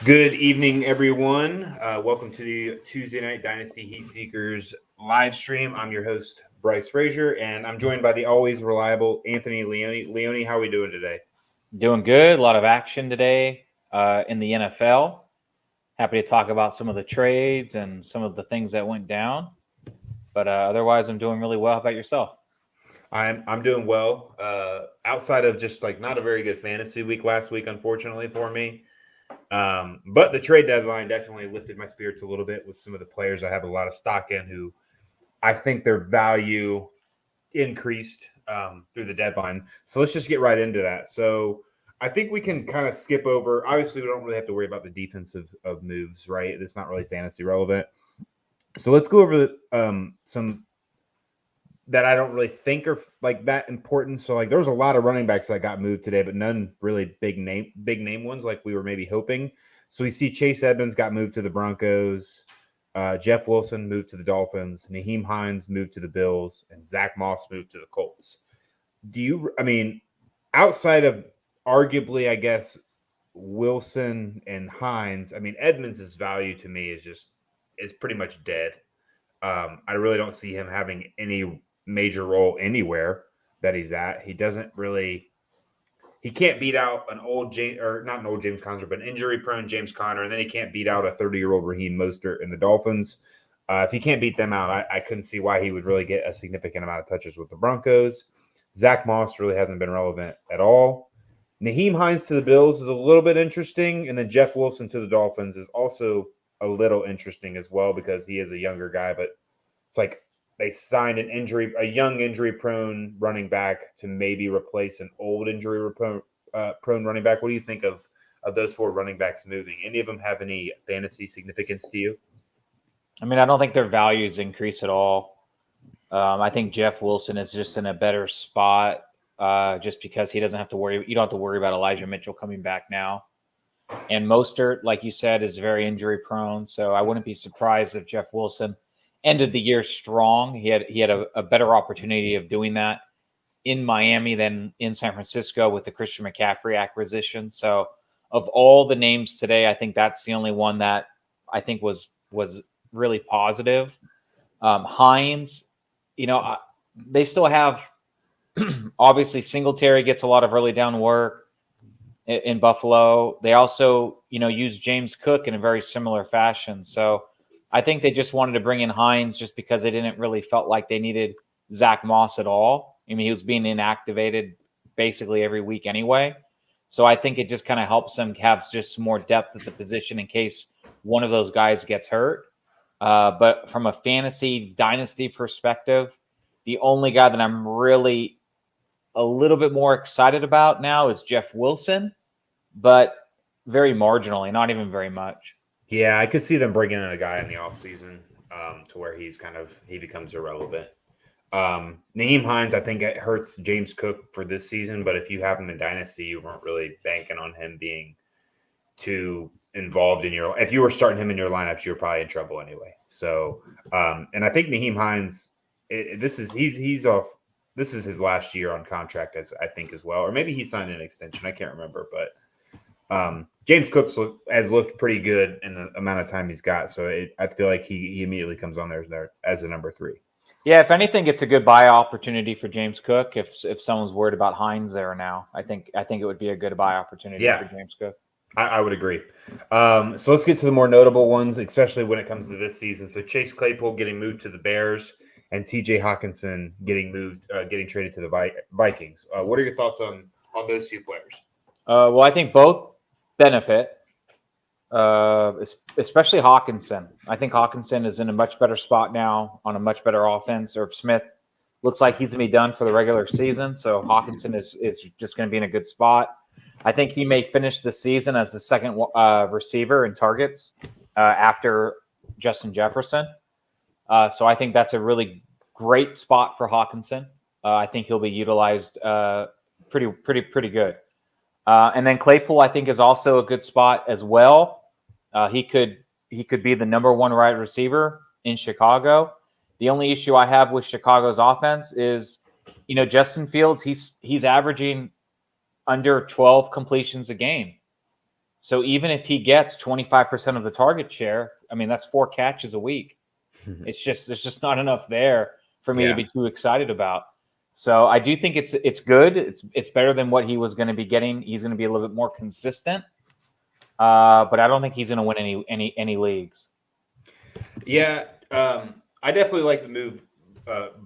Good evening, everyone. Welcome to the Tuesday Night Dynasty Heat Seekers live stream. I'm your host, Bryce Frazier, and I'm joined by the always reliable Anthony Leone. Leone, how are we doing today? Doing good. A lot of action today in the NFL. Happy to talk about some of the trades and some of the things that went down. But otherwise, I'm doing really well. How about yourself? I'm doing well. Outside of just like not a very good fantasy week last week, unfortunately for me. But the trade deadline definitely lifted my spirits a little bit with some of the players I have a lot of stock in who I think their value increased through the deadline. So let's just get right into that. So I think we can kind of skip over. Obviously, we don't really have to worry about the defensive of moves, right? It's not really fantasy relevant. So let's go over some that I don't really think are like that important. So like there's a lot of running backs that got moved today, but none really big name ones like we were maybe hoping. So we see Chase Edmonds got moved to the Broncos. Jeff Wilson moved to the Dolphins. Naheem Hines moved to the Bills, and Zach Moss moved to the Colts. Outside of arguably, I guess, Wilson and Hines, Edmonds' value to me is pretty much dead. I really don't see him having any major role anywhere that he's at. He can't beat out an old James, or not an old James Conner, but an injury-prone James Conner, and then he can't beat out a 30-year-old Raheem Mostert in the Dolphins. If he can't beat them out, I couldn't see why he would really get a significant amount of touches with the Broncos. Zach Moss really hasn't been relevant at all. Naheem Hines to the Bills is a little bit interesting, and then Jeff Wilson to the Dolphins is also a little interesting as well because he is a younger guy, but it's like they signed a young injury-prone running back to maybe replace an old injury-prone running back. What do you think of those four running backs moving? Any of them have any fantasy significance to you? I don't think their values increase at all. I think Jeff Wilson is just in a better spot just because he doesn't have to worry. You don't have to worry about Elijah Mitchell coming back now. And Mostert, like you said, is very injury-prone. So I wouldn't be surprised if Jeff Wilson ended the year strong. He had a better opportunity of doing that in Miami than in San Francisco with the Christian McCaffrey acquisition. So of all the names today, I think that's the only one that I think was really positive. Hines, they still have obviously Singletary gets a lot of early down work in Buffalo. They also, use James Cook in a very similar fashion. So I think they just wanted to bring in Hines just because they didn't really felt like they needed Zach Moss at all. He was being inactivated basically every week anyway. So I think it just kind of helps them have just some more depth at the position in case one of those guys gets hurt. But from a fantasy dynasty perspective, the only guy that I'm really a little bit more excited about now is Jeff Wilson, but very marginally, not even very much. Yeah, I could see them bringing in a guy in the offseason to where he becomes irrelevant. Naheem Hines, I think it hurts James Cook for this season, but if you have him in Dynasty, you weren't really banking on him being too involved in your – if you were starting him in your lineups, you were probably in trouble anyway. So, and I think Naheem Hines, this is his last year on contract, as well. Or maybe he signed an extension. I can't remember, but James Cook's has looked pretty good in the amount of time he's got. So I feel like he immediately comes on there as a number 3. Yeah, if anything, it's a good buy opportunity for James Cook. If someone's worried about Hines there now, I think it would be a good buy opportunity for James Cook. I would agree. So let's get to the more notable ones, especially when it comes to this season. So Chase Claypool getting moved to the Bears and TJ Hockenson getting traded to the Vikings. What are your thoughts on those two players? Well, I think both benefit, especially Hockenson. I think Hockenson is in a much better spot now on a much better offense. Irv Smith looks like he's going to be done for the regular season, so Hockenson is just going to be in a good spot. I think he may finish the season as the second receiver in targets after Justin Jefferson. So I think that's a really great spot for Hockenson. I think he'll be utilized pretty good. And then Claypool, I think, is also a good spot as well. He could be the number one wide receiver in Chicago. The only issue I have with Chicago's offense is, Justin Fields, he's averaging under 12 completions a game. So even if he gets 25% of the target share, I mean, that's 4 catches a week. It's just there's just not enough there for me to be too excited about. So I do think it's good. It's better than what he was going to be getting. He's going to be a little bit more consistent, but I don't think he's going to win any leagues. Yeah, I definitely like the move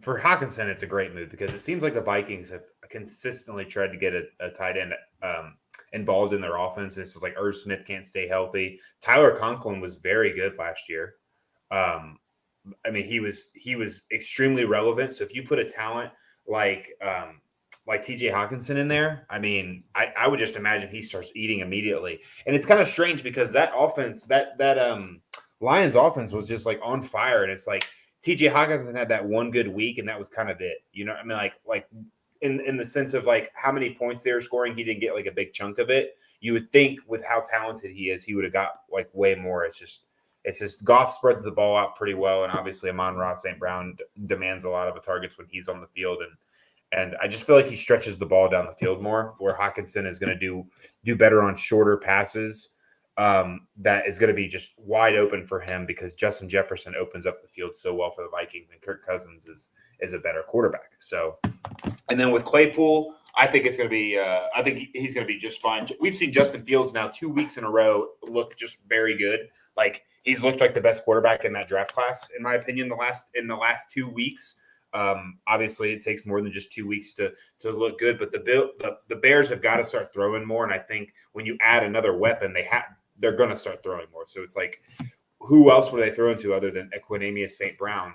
for Hockenson. It's a great move because it seems like the Vikings have consistently tried to get a tight end involved in their offense. This is like Irv Smith can't stay healthy. Tyler Conklin was very good last year. I mean, he was extremely relevant. So if you put a talent like TJ Hockenson in there, I mean, I would just imagine he starts eating immediately. And it's kind of strange because that offense, that Lions offense was just like on fire. And it's like TJ Hockenson had that one good week, and that was kind of it. You know, I mean, like in the sense of like how many points they were scoring, he didn't get like a big chunk of it. You would think with how talented he is, he would have got like way more. It's just Goff spreads the ball out pretty well, and obviously Amon-Ra St. Brown demands a lot of the targets when he's on the field, and I just feel like he stretches the ball down the field more, where Hockenson is going to do better on shorter passes. That is going to be just wide open for him because Justin Jefferson opens up the field so well for the Vikings, and Kirk Cousins is a better quarterback. So, and then with Claypool, I think it's going to be. I think he's going to be just fine. We've seen Justin Fields now 2 weeks in a row look just very good. Like he's looked like the best quarterback in that draft class, in my opinion. In the last 2 weeks, obviously it takes more than just 2 weeks to look good. But the Bears have got to start throwing more, and I think when you add another weapon, they're going to start throwing more. So it's like, who else would they throw into other than Equanimeous St. Brown?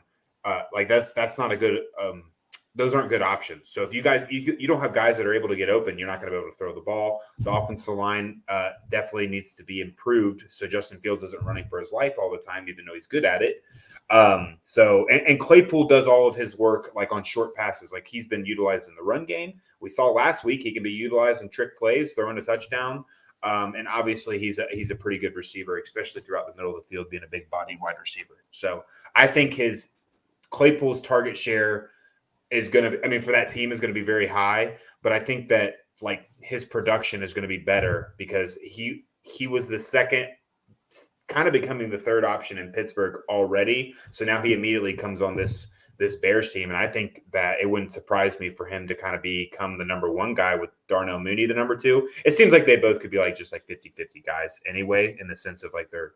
Like that's not a good. Those aren't good options. So if you guys you don't have guys that are able to get open, you're not going to be able to throw the ball. The offensive line definitely needs to be improved so Justin Fields isn't running for his life all the time, even though he's good at it. So Claypool does all of his work like on short passes, like he's been utilized in the run game. We saw last week he can be utilized in trick plays, throwing a touchdown. And obviously he's a pretty good receiver, especially throughout the middle of the field, being a big body wide receiver. So I think Claypool's target share is going to be, I mean, for that team is going to be very high, but I think that like his production is going to be better because he was the second, kind of becoming the third option in Pittsburgh already. So now he immediately comes on this Bears team. And I think that it wouldn't surprise me for him to kind of become the number one guy with Darnell Mooney, the number two. It seems like they both could be like just like 50-50 guys anyway, in the sense of like their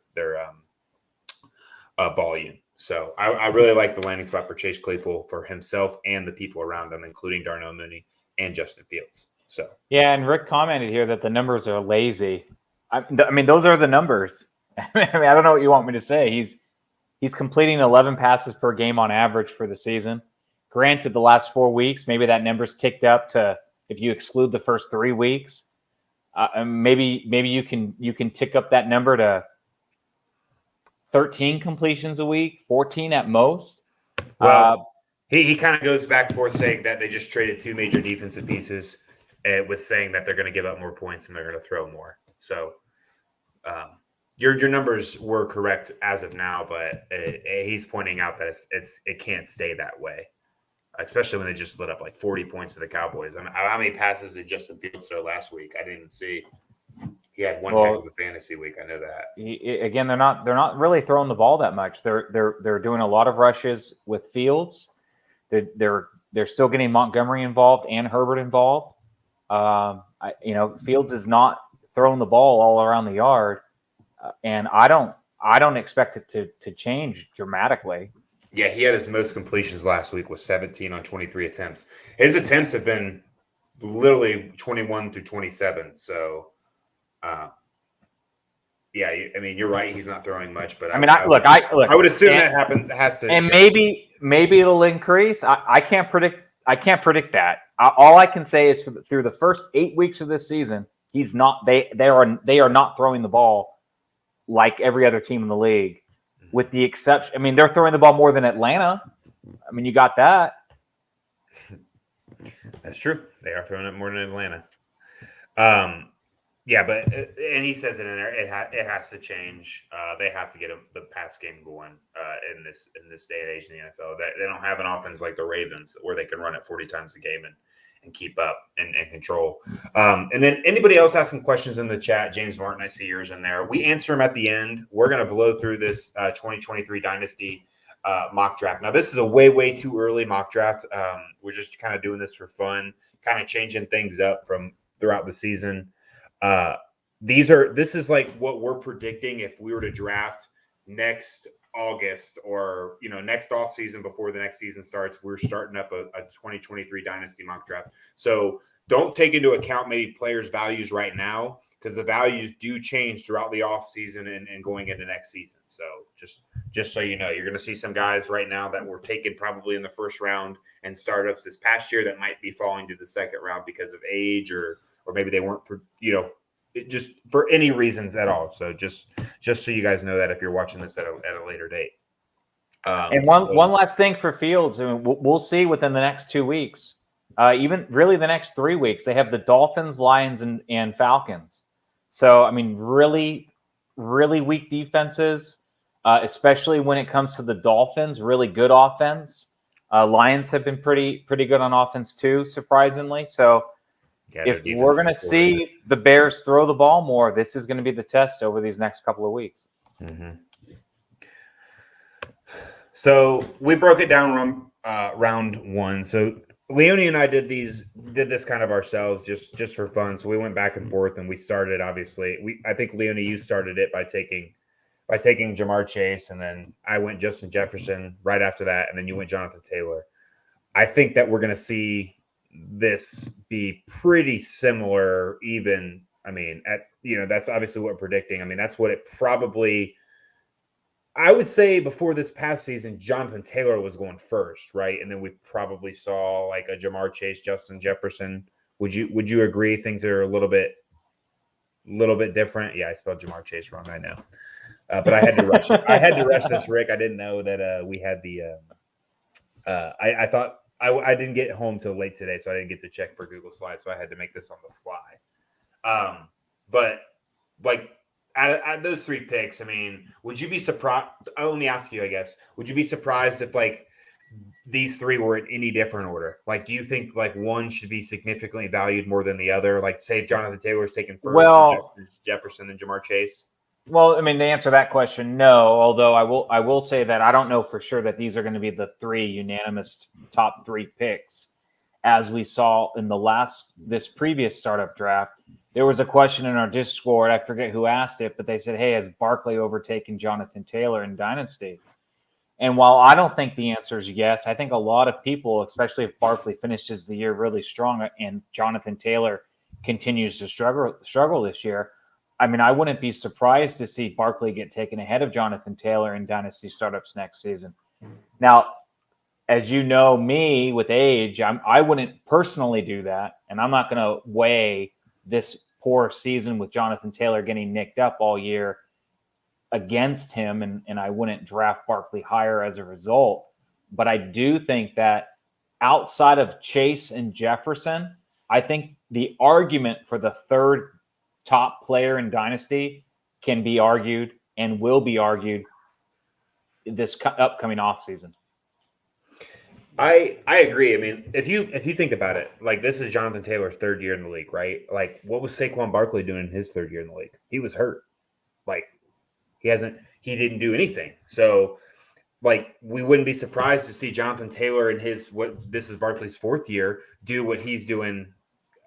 volume. So I really like the landing spot for Chase Claypool for himself and the people around him, including Darnell Mooney and Justin Fields. So yeah, and Rick commented here that the numbers are lazy. I mean, those are the numbers. I mean, I don't know what you want me to say. He's completing 11 passes per game on average for the season. Granted, the last 4 weeks, maybe that number's ticked up to, if you exclude the first 3 weeks, maybe you can tick up that number to 13 completions a week, 14 at most. Well, he kind of goes back and forth saying that they just traded 2 major defensive pieces with saying that they're going to give up more points and they're going to throw more. So your numbers were correct as of now, but he's pointing out that it can't stay that way, especially when they just lit up like 40 points to the Cowboys. I mean, how many passes did Justin Fields throw last week? I didn't see. He had one heck of a fantasy week. I know that. Again, they're not really throwing the ball that much. They're doing a lot of rushes with Fields. They're still getting Montgomery involved and Herbert involved. Fields is not throwing the ball all around the yard, and I don't expect it to change dramatically. Yeah, he had his most completions last week with 17 on 23 attempts. His attempts have been literally 21 through 27. So. Yeah, I mean, you're right. He's not throwing much, but I would assume that happens. Has to, and change. maybe it'll increase. I can't predict. I can't predict that. All I can say is through the first 8 weeks of this season, he's not. They are not throwing the ball like every other team in the league, with the exception. I mean, they're throwing the ball more than Atlanta. I mean, you got that. That's true. They are throwing it more than Atlanta. Yeah, but and he says it in there. It has to change. They have to get the pass game going in this day and age in the NFL. They don't have an offense like the Ravens where they can run it 40 times a game keep up and control. And then anybody else asking questions in the chat, James Martin, I see yours in there. We answer them at the end. We're going to blow through this 2023 Dynasty mock draft. Now, this is a way too early mock draft. We're just kind of doing this for fun, kind of changing things up from throughout the season. This is like what we're predicting if we were to draft next August or next off season before the next season starts. We're starting up a 2023 Dynasty mock draft. So don't take into account maybe players' values right now, because the values do change throughout the off season and going into next season. So just so you know, you're going to see some guys right now that were taken probably in the first round and startups this past year that might be falling to the second round because of age or maybe they weren't, just for any reasons at all. So just so you guys know that if you're watching this at a later date. And one last thing for Fields, I mean, we'll see within the next 2 weeks, even really the next 3 weeks. They have the Dolphins, Lions, and Falcons. So, I mean, really, really weak defenses, especially when it comes to the Dolphins. Really good offense. Lions have been pretty good on offense too, surprisingly. So, if we're going to see the Bears throw the ball more, this is going to be the test over these next couple of weeks. Mm-hmm. So we broke it down round one. So Leone and I did this kind of ourselves just for fun. So we went back and forth, and we started. Obviously, I think Leone, you started it by taking Jamar Chase, and then I went Justin Jefferson right after that, and then you went Jonathan Taylor. I think that we're going to see this be pretty similar. Even, I mean, that's obviously what we're predicting. I mean, that's what it probably. I would say before this past season, Jonathan Taylor was going first, right? And then we probably saw like a Jamar Chase, Justin Jefferson. Would you agree? Things are a little bit different. Yeah, I spelled Jamar Chase wrong, I know, but I had to rush. I had to rush this, Rick. I didn't know that we had the. I thought I didn't get home till late today, so I didn't get to check for Google Slides, so I had to make this on the fly. But like. At those 3 picks, I mean, would you be surprised? Let me ask you, I guess, would you be surprised if like these 3 were in any different order? Like, do you think like one should be significantly valued more than the other? Like, say if Jonathan Taylor is taken first, well, Jefferson and Jamar Chase. Well, I mean, to answer that question, no. Although I will say that I don't know for sure that these are going to be the 3 unanimous top 3 picks, as we saw in this previous startup draft. There was a question in our Discord. I forget who asked it, but they said, "Hey, has Barkley overtaken Jonathan Taylor in Dynasty?" And while I don't think the answer is yes, I think a lot of people, especially if Barkley finishes the year really strong and Jonathan Taylor continues to struggle this year, I mean, I wouldn't be surprised to see Barkley get taken ahead of Jonathan Taylor in Dynasty startups next season. Now, as you know me with age, I wouldn't personally do that, and I'm not going to weigh this poor season with Jonathan Taylor getting nicked up all year against him, and I wouldn't draft Barkley higher as a result. But I do think that outside of Chase and Jefferson, I think the argument for the 3rd top player in Dynasty can be argued and will be argued this upcoming offseason. I agree. I mean, if you think about it, like this is Jonathan Taylor's 3rd year in the league, right? Like, what was Saquon Barkley doing in his 3rd year in the league? He was hurt. Like, he didn't do anything. So, like, we wouldn't be surprised to see Jonathan Taylor in this is Barkley's 4th year do what he's doing,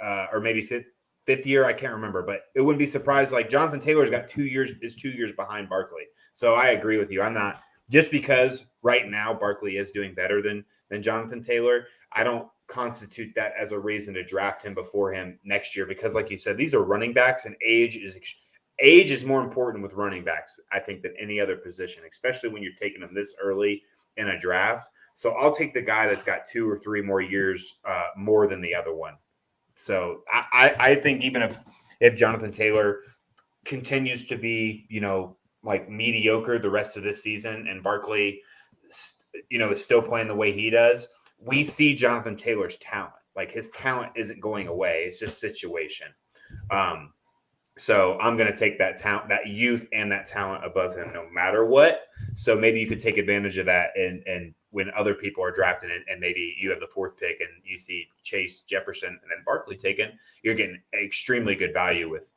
or maybe fifth year. I can't remember, but it wouldn't be surprised. Like, Jonathan Taylor's got 2 years, is 2 years behind Barkley. So I agree with you. I'm not, just because right now Barkley is doing better than Jonathan Taylor, I don't constitute that as a reason to draft him before him next year, because like you said, these are running backs, and age is more important with running backs, I think, than any other position, especially when you're taking them this early in a draft. So I'll take the guy that's got 2 or 3 more years more than the other one. So I think even if Jonathan Taylor continues to be, like mediocre the rest of this season, and Barkley, is still playing the way he does, we see Jonathan Taylor's talent. Like, his talent isn't going away. It's just situation. So I'm going to take that talent, that youth and that talent above him no matter what. So maybe you could take advantage of that and when other people are drafting and maybe you have the 4th pick and you see Chase, Jefferson, and then Barkley taken, you're getting extremely good value with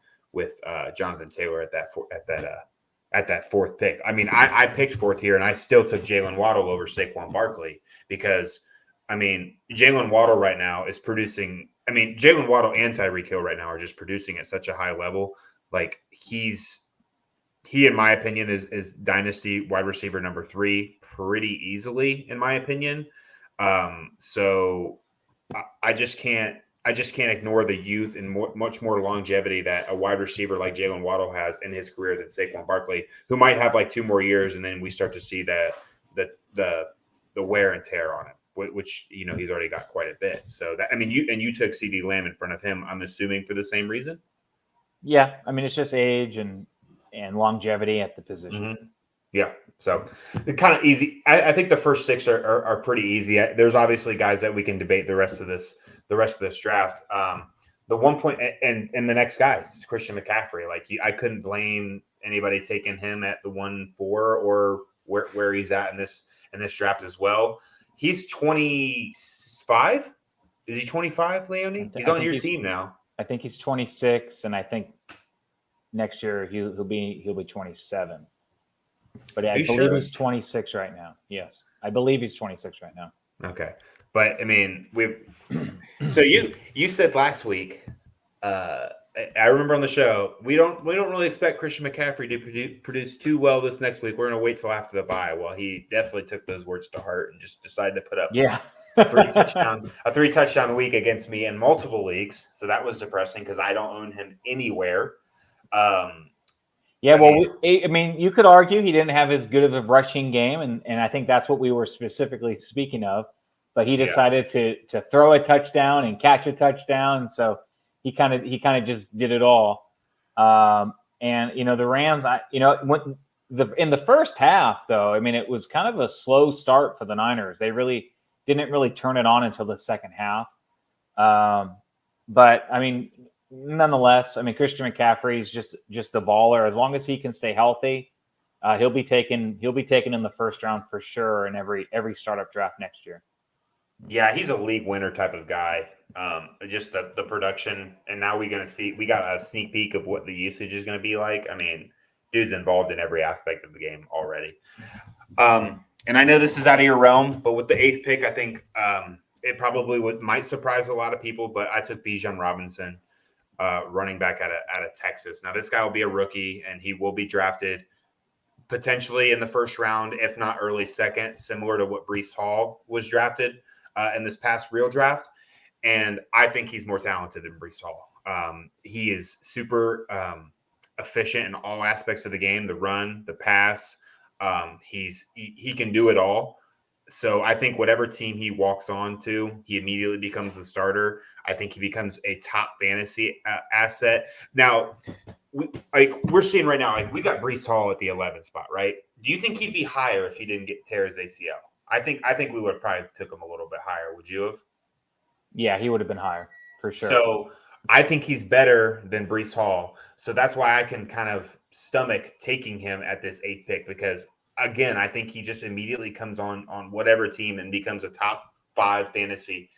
Jonathan Taylor at that 4th pick. I mean, I picked 4th here, and I still took Jalen Waddle over Saquon Barkley because, I mean, Jalen Waddle right now is producing. I mean, Jalen Waddle and Tyreek Hill right now are just producing at such a high level. Like he, in my opinion, is Dynasty wide receiver number 3 pretty easily, in my opinion. So I just can't ignore the youth and much more longevity that a wide receiver like Jalen Waddle has in his career than Saquon Barkley, who might have like 2 more years, and then we start to see the wear and tear on him, which he's already got quite a bit. So that, I mean, you took CD Lamb in front of him, I'm assuming for the same reason. Yeah, I mean, it's just age and longevity at the position. Mm-hmm. Yeah, so kind of easy. I think the first 6 are pretty easy. There's obviously guys that we can debate the rest of this draft. The 1 point and the next guys, Christian McCaffrey. Like I couldn't blame anybody taking him at the 1-4 or where he's at in this draft as well. He's 25. Is he 25, Leone? He's on your team now. I think he's 26, and I think next year he'll be 27. But I believe he's 26 right now. Yes, I believe he's 26 right now. Okay, but I mean, so you said last week. I remember on the show we don't really expect Christian McCaffrey to produce too well this next week. We're going to wait till after the bye. Well, he definitely took those words to heart and just decided to put up a 3 touchdown week against me in multiple leagues. So that was depressing because I don't own him anywhere. Yeah, well, I mean, you could argue he didn't have as good of a rushing game, and I think that's what we were specifically speaking of. But he decided to throw a touchdown and catch a touchdown, so he kind of just did it all. And the Rams, in the first half, though, I mean, it was kind of a slow start for the Niners. They really didn't really turn it on until the second half. But I mean, nonetheless, I mean, Christian McCaffrey is just a baller. As long as he can stay healthy, he'll be taken in the first round for sure in every startup draft next year. Yeah, he's a league winner type of guy. Just the production, and now we got a sneak peek of what the usage is going to be like. I mean, dude's involved in every aspect of the game already. And I know this is out of your realm, but with the 8th pick, I think it probably might surprise a lot of people. But I took Bijan Robinson, running back out of Texas. Now, this guy will be a rookie, and he will be drafted potentially in the first round, if not early second, similar to what Bryce Hall was drafted in this past real draft. And I think he's more talented than Bryce Hall. He is super efficient in all aspects of the game, the run, the pass. He can do it all. So I think whatever team he walks on to, he immediately becomes the starter. I think he becomes a top fantasy asset. Now, we're seeing right now, like we got Bryce Hall at the 11th spot, right? Do you think he'd be higher if he didn't tear his ACL? I think we would have probably took him a little bit higher. Would you have? Yeah, he would have been higher for sure. So I think he's better than Bryce Hall. So that's why I can kind of stomach taking him at this 8th pick because, again, I think he just immediately comes on whatever team and becomes a top 5 fantasy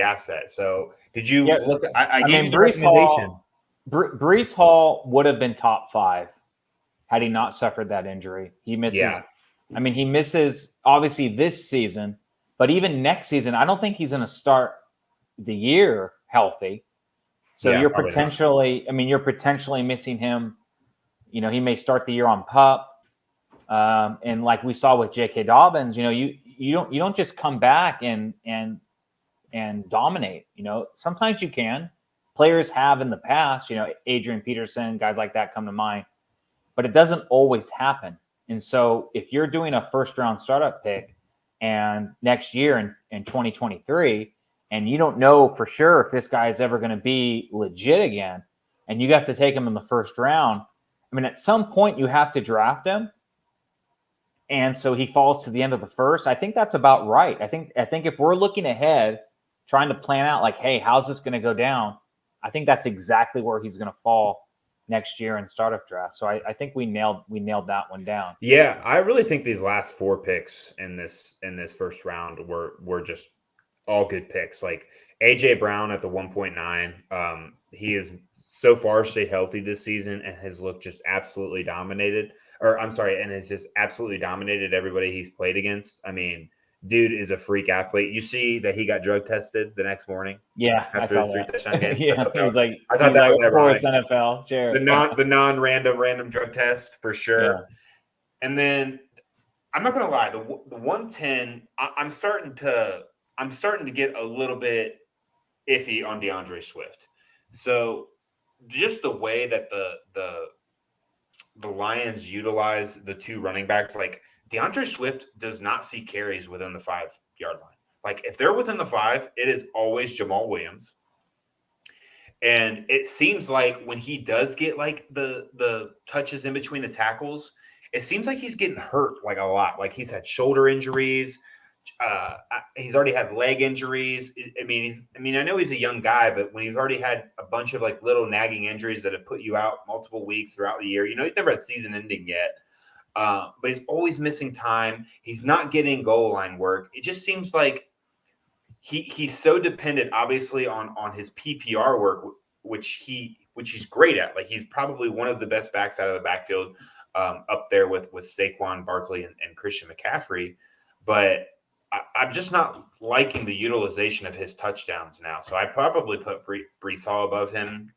asset. So did you look? I gave you the recommendation. Bryce Hall would have been top 5 had he not suffered that injury. He misses. Yeah. I mean, he misses obviously this season, but even next season, I don't think he's going to start the year healthy. So you're potentially missing him. He may start the year on PUP. And like we saw with J.K. Dobbins, you don't just come back and dominate. Sometimes you can. Players have in the past. Adrian Peterson, guys like that come to mind, but it doesn't always happen. And so if you're doing a first round startup pick and next year in 2023, and you don't know for sure if this guy is ever going to be legit again, and you have to take him in the first round, I mean, at some point you have to draft him. And so he falls to the end of the first. I think that's about right. I think if we're looking ahead, trying to plan out like, hey, how's this going to go down? I think that's exactly where he's going to fall next year in startup draft. So I think we nailed that one down. Yeah, I really think these last 4 picks in this first round were just all good picks. Like AJ Brown at the 1.9. He is so far stayed healthy this season and has looked just absolutely dominated. Or I'm sorry, and has just absolutely dominated everybody he's played against. I mean, dude is a freak athlete. You see that he got drug tested the next morning Yeah, I after saw his 3 touchdown that. game. Yeah, I thought that was of course, ironic. NFL, sure. The non-random drug test for Yeah. sure. And then I'm not gonna lie, the 110, I'm starting to get a little bit iffy on DeAndre Swift. So just the way that the Lions utilize the 2 running backs, like DeAndre Swift does not see carries within the 5-yard line. Like if they're within the 5, it is always Jamal Williams. And it seems like when he does get like the touches in between the tackles, it seems like he's getting hurt like a lot. Like he's had shoulder injuries. He's already had leg injuries. I know he's a young guy, but when he's already had a bunch of like little nagging injuries that have put you out multiple weeks throughout the year, he's never had season ending yet. But he's always missing time. He's not getting goal line work. It just seems like he's so dependent, obviously, on his PPR work, which he's great at. Like he's probably one of the best backs out of the backfield, up there with Saquon Barkley and Christian McCaffrey. But I'm just not liking the utilization of his touchdowns now. So I probably put Breece Hall above him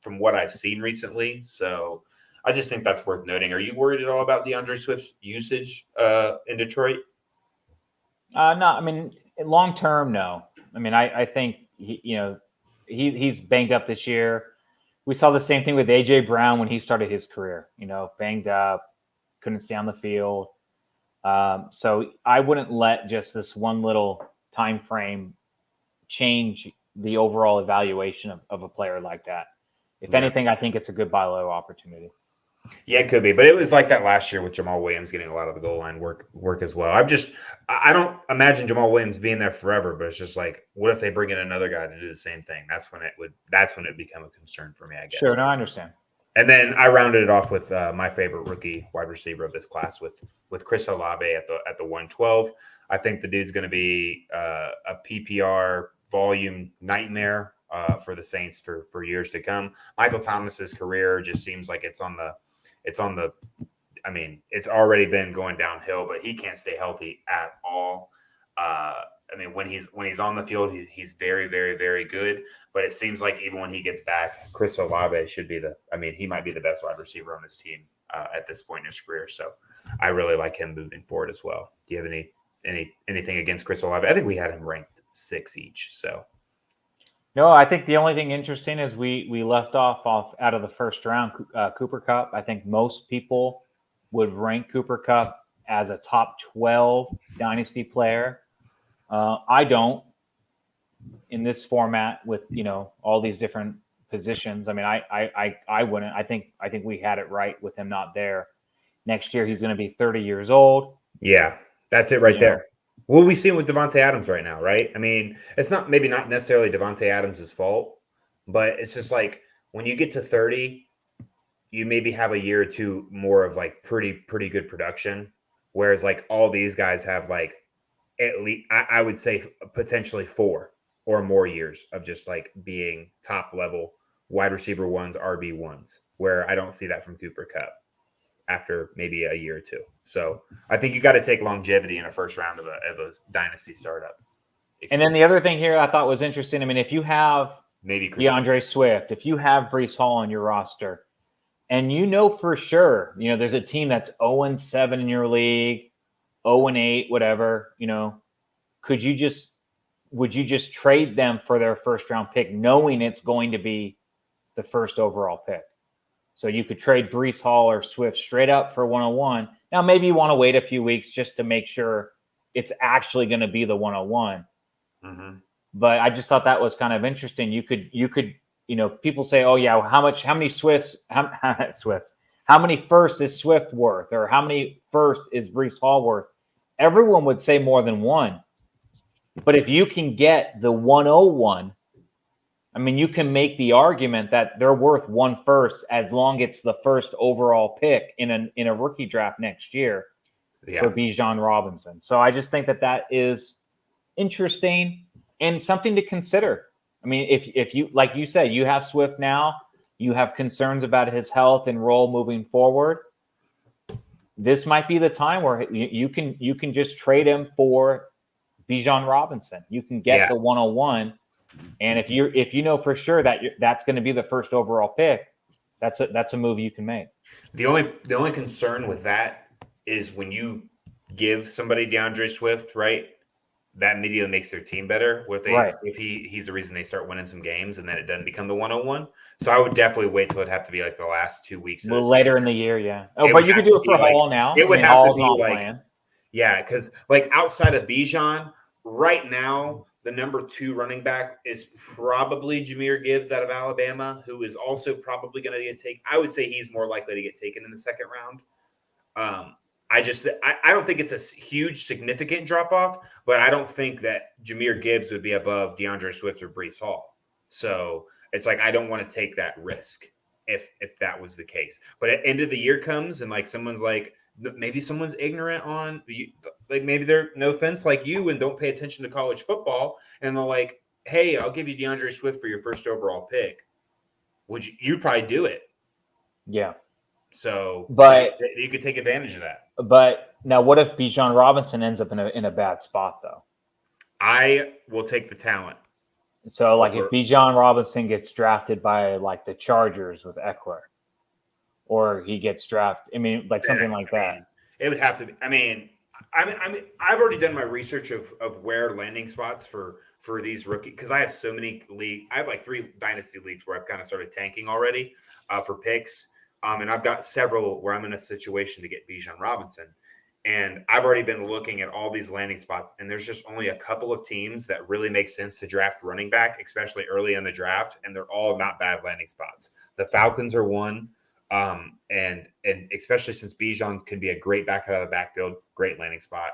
from what I've seen recently. So I just think that's worth noting. Are you worried at all about DeAndre Swift's usage in Detroit? No, I mean, long term, no. I mean, I think he's banged up this year. We saw the same thing with AJ Brown when he started his career. Banged up, couldn't stay on the field. So I wouldn't let just this one little time frame change the overall evaluation of a player like that. If anything, I think it's a good buy low opportunity. Yeah, it could be, but it was like that last year with Jamal Williams getting a lot of the goal line work as well. I don't imagine Jamal Williams being there forever, but it's just like, what if they bring in another guy to do the same thing? That's when it become a concern for me, I guess. Sure, no, I understand. And then I rounded it off with my favorite rookie wide receiver of this class with Chris Olave at the 112. I think the dude's going to be a PPR volume nightmare for the Saints for years to come. Michael Thomas's career just seems like it's already been going downhill, but he can't stay healthy at all. When he's on the field, he's very, very, very good. But it seems like even when he gets back, Chris Olave should be he might be the best wide receiver on this team at this point in his career. So I really like him moving forward as well. Do you have anything against Chris Olave? I think we had him ranked 6 each. So no, I think the only thing interesting is we left off out of the first round, Cooper Kupp. I think most people would rank Cooper Kupp as a top 12 dynasty player. I don't, in this format with all these different positions. I mean, I wouldn't. I think we had it right with him not there. Next year he's going to be 30 years old. Yeah, that's it right there. What we see with Devontae Adams right now, right? I mean, it's maybe not necessarily Devontae Adams' fault, but it's just like when you get to 30, you maybe have a year or two more of like pretty good production, whereas like all these guys have like at least I would say potentially 4 or more years of just like being top level wide receiver ones, RB ones, where I don't see that from Cooper Kupp after maybe a year or two. So I think you got to take longevity in a first round of a dynasty startup. And then the other thing here I thought was interesting. I mean, if you have maybe DeAndre Swift, if you have Breece Hall on your roster, and for sure, there's a team that's 0-7 in your league, 0-8, whatever, would you just trade them for their first round pick, knowing it's going to be the first overall pick? So you could trade Breece Hall or Swift straight up for 101. Now, maybe you want to wait a few weeks just to make sure it's actually going to be the 101. Mm-hmm. But I just thought that was kind of interesting. You could, people say, oh yeah, how many Swifts, how many firsts is Swift worth? Or how many firsts is Breece Hall worth? Everyone would say more than one. But if you can get the 101, I mean, you can make the argument that they're worth 1 first as long as it's the first overall pick in a rookie draft next year for Bijan Robinson. So I just think that is interesting and something to consider. I mean, if you, like you said, you have Swift now, you have concerns about his health and role moving forward. This might be the time where you can just trade him for Bijan Robinson. You can get the 101. And if you know for sure that that's going to be the first overall pick, that's a move you can make. The only concern with that is when you give somebody DeAndre Swift, right? That immediately makes their team better. If he's the reason they start winning some games, and then it doesn't become the 101. So I would definitely wait till it'd have to be like the last 2 weeks. Well, later in the year, yeah. Oh, but you could do it for Hall now. It would have to be like, yeah, because like outside of Bijan, right now the number 2 running back is probably Jahmyr Gibbs out of Alabama, who is also probably going to get taken. I would say he's more likely to get taken in the second round. I don't think it's a huge, significant drop off, but I don't think that Jahmyr Gibbs would be above DeAndre Swift or Bryce Hall. So it's like I don't want to take that risk if that was the case. But at end of the year comes and like someone's like, maybe someone's ignorant on, like maybe they're, no offense, like you, and don't pay attention to college football, and they're like, hey, I'll give you DeAndre Swift for your first overall pick. You'd probably do it. Yeah. So, but you could take advantage of that. But now, what if Bijan Robinson ends up in a bad spot, though? I will take the talent. So, like, if Bijan Robinson gets drafted by like the Chargers with Eckler, or he gets drafted, I mean, like something like that. It would have to be. I mean, I've already done my research of where landing spots for these rookies, because I have so many I have like 3 dynasty leagues where I've kind of started tanking already for picks. And I've got several where I'm in a situation to get Bijan Robinson. And I've already been looking at all these landing spots, and there's just only a couple of teams that really make sense to draft running back, especially early in the draft, and they're all not bad landing spots. The Falcons are one, and especially since Bijan could be a great back out of the backfield, great landing spot.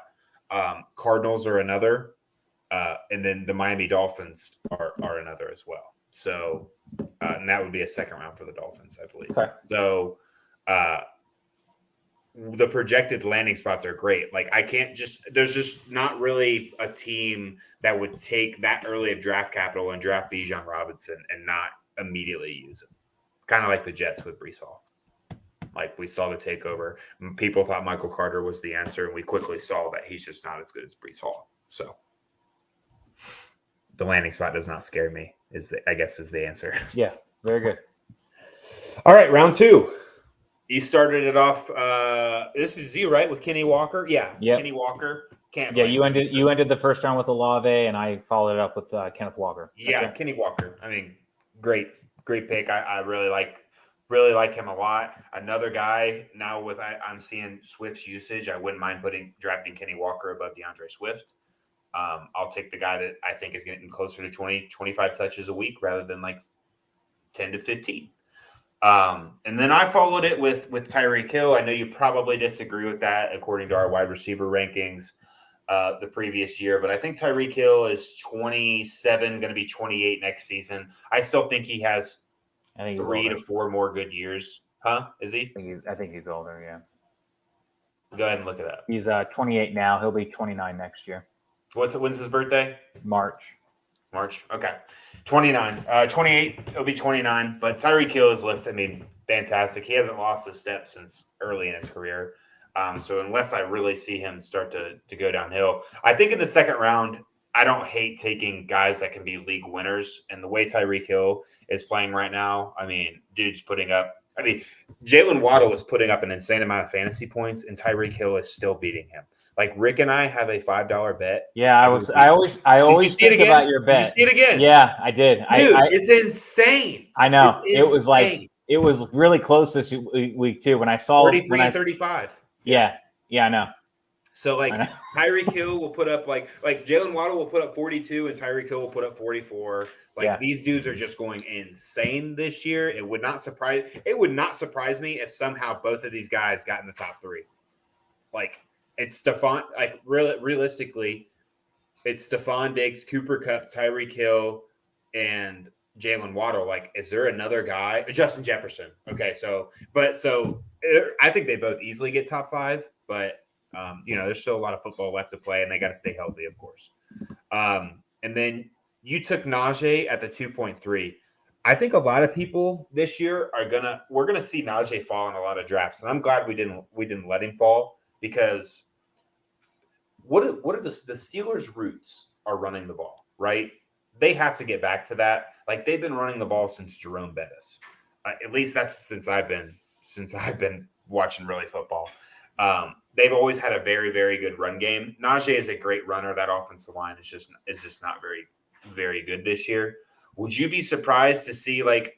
Cardinals are another, and then the Miami Dolphins are another as well. So, and that would be a second round for the Dolphins, I believe. Okay. So, the projected landing spots are great. Like there's just not really a team that would take that early of draft capital and draft Bijan Robinson and not immediately use him. Kind of like the Jets with Bryce Hall. Like we saw the takeover. People thought Michael Carter was the answer, and we quickly saw that he's just not as good as Bryce Hall. So the landing spot does not scare me, I guess is the answer. Yeah, very good. All right, round 2. You started it off. This is you, right, with Kenny Walker? Yeah, yep. Kenny Walker. You ended the first round with Olave, and I followed it up with Kenneth Walker. Yeah, Kenny Walker. I mean, great pick. I really like him a lot. Another guy now I'm seeing Swift's usage. I wouldn't mind drafting Kenny Walker above DeAndre Swift. I'll take the guy that I think is getting closer to 20, 25 touches a week rather than like 10 to 15. And then I followed it with Tyreek Hill. I know you probably disagree with that according to our wide receiver rankings the previous year, but I think Tyreek Hill is 27, going to be 28 next season. I still think he has 3 to 4 more good years. Huh? Is he? I think he's older, yeah. Go ahead and look it up. He's 28 now. He'll be 29 next year. When's his birthday? March. Okay. 29. 28, he'll be 29. But Tyreek Hill has looked, fantastic. He hasn't lost a step since early in his career. So unless I really see him start to go downhill, I think in the second round, I don't hate taking guys that can be league winners. And the way Tyreek Hill is playing right now, dude's putting up. Jalen Waddle is putting up an insane amount of fantasy points, and Tyreek Hill is still beating him. Like Rick and I have a $5 bet. Yeah, I always think about your bet. Did you see it again? Yeah, I did. Dude, it's insane. I know. It was really close this week too. When I saw 43 and 35. Yeah, I know. So Tyreek Hill will put up like Jalen Waddle will put up 42 and Tyreek Hill will put up 44. These dudes are just going insane this year. It would not surprise me if somehow both of these guys got in the top 3. It's Stephon, realistically, it's Stephon Diggs, Cooper Kupp, Tyreek Hill, and Jalen Waddle, like, is there another guy? Justin Jefferson. Okay, so I think they both easily get top 5, but there's still a lot of football left to play, and they got to stay healthy, of course. And then you took Najee at the 2.3. I think a lot of people this year we're gonna see Najee fall in a lot of drafts, and I'm glad we didn't let him fall, because what are the Steelers' roots are running the ball, right? They have to get back to that. Like, they've been running the ball since Jerome Bettis. At least that's since I've been watching really football. They've always had a very, very good run game. Najee is a great runner. That offensive line is just not very, very good this year. Would you be surprised to see, like,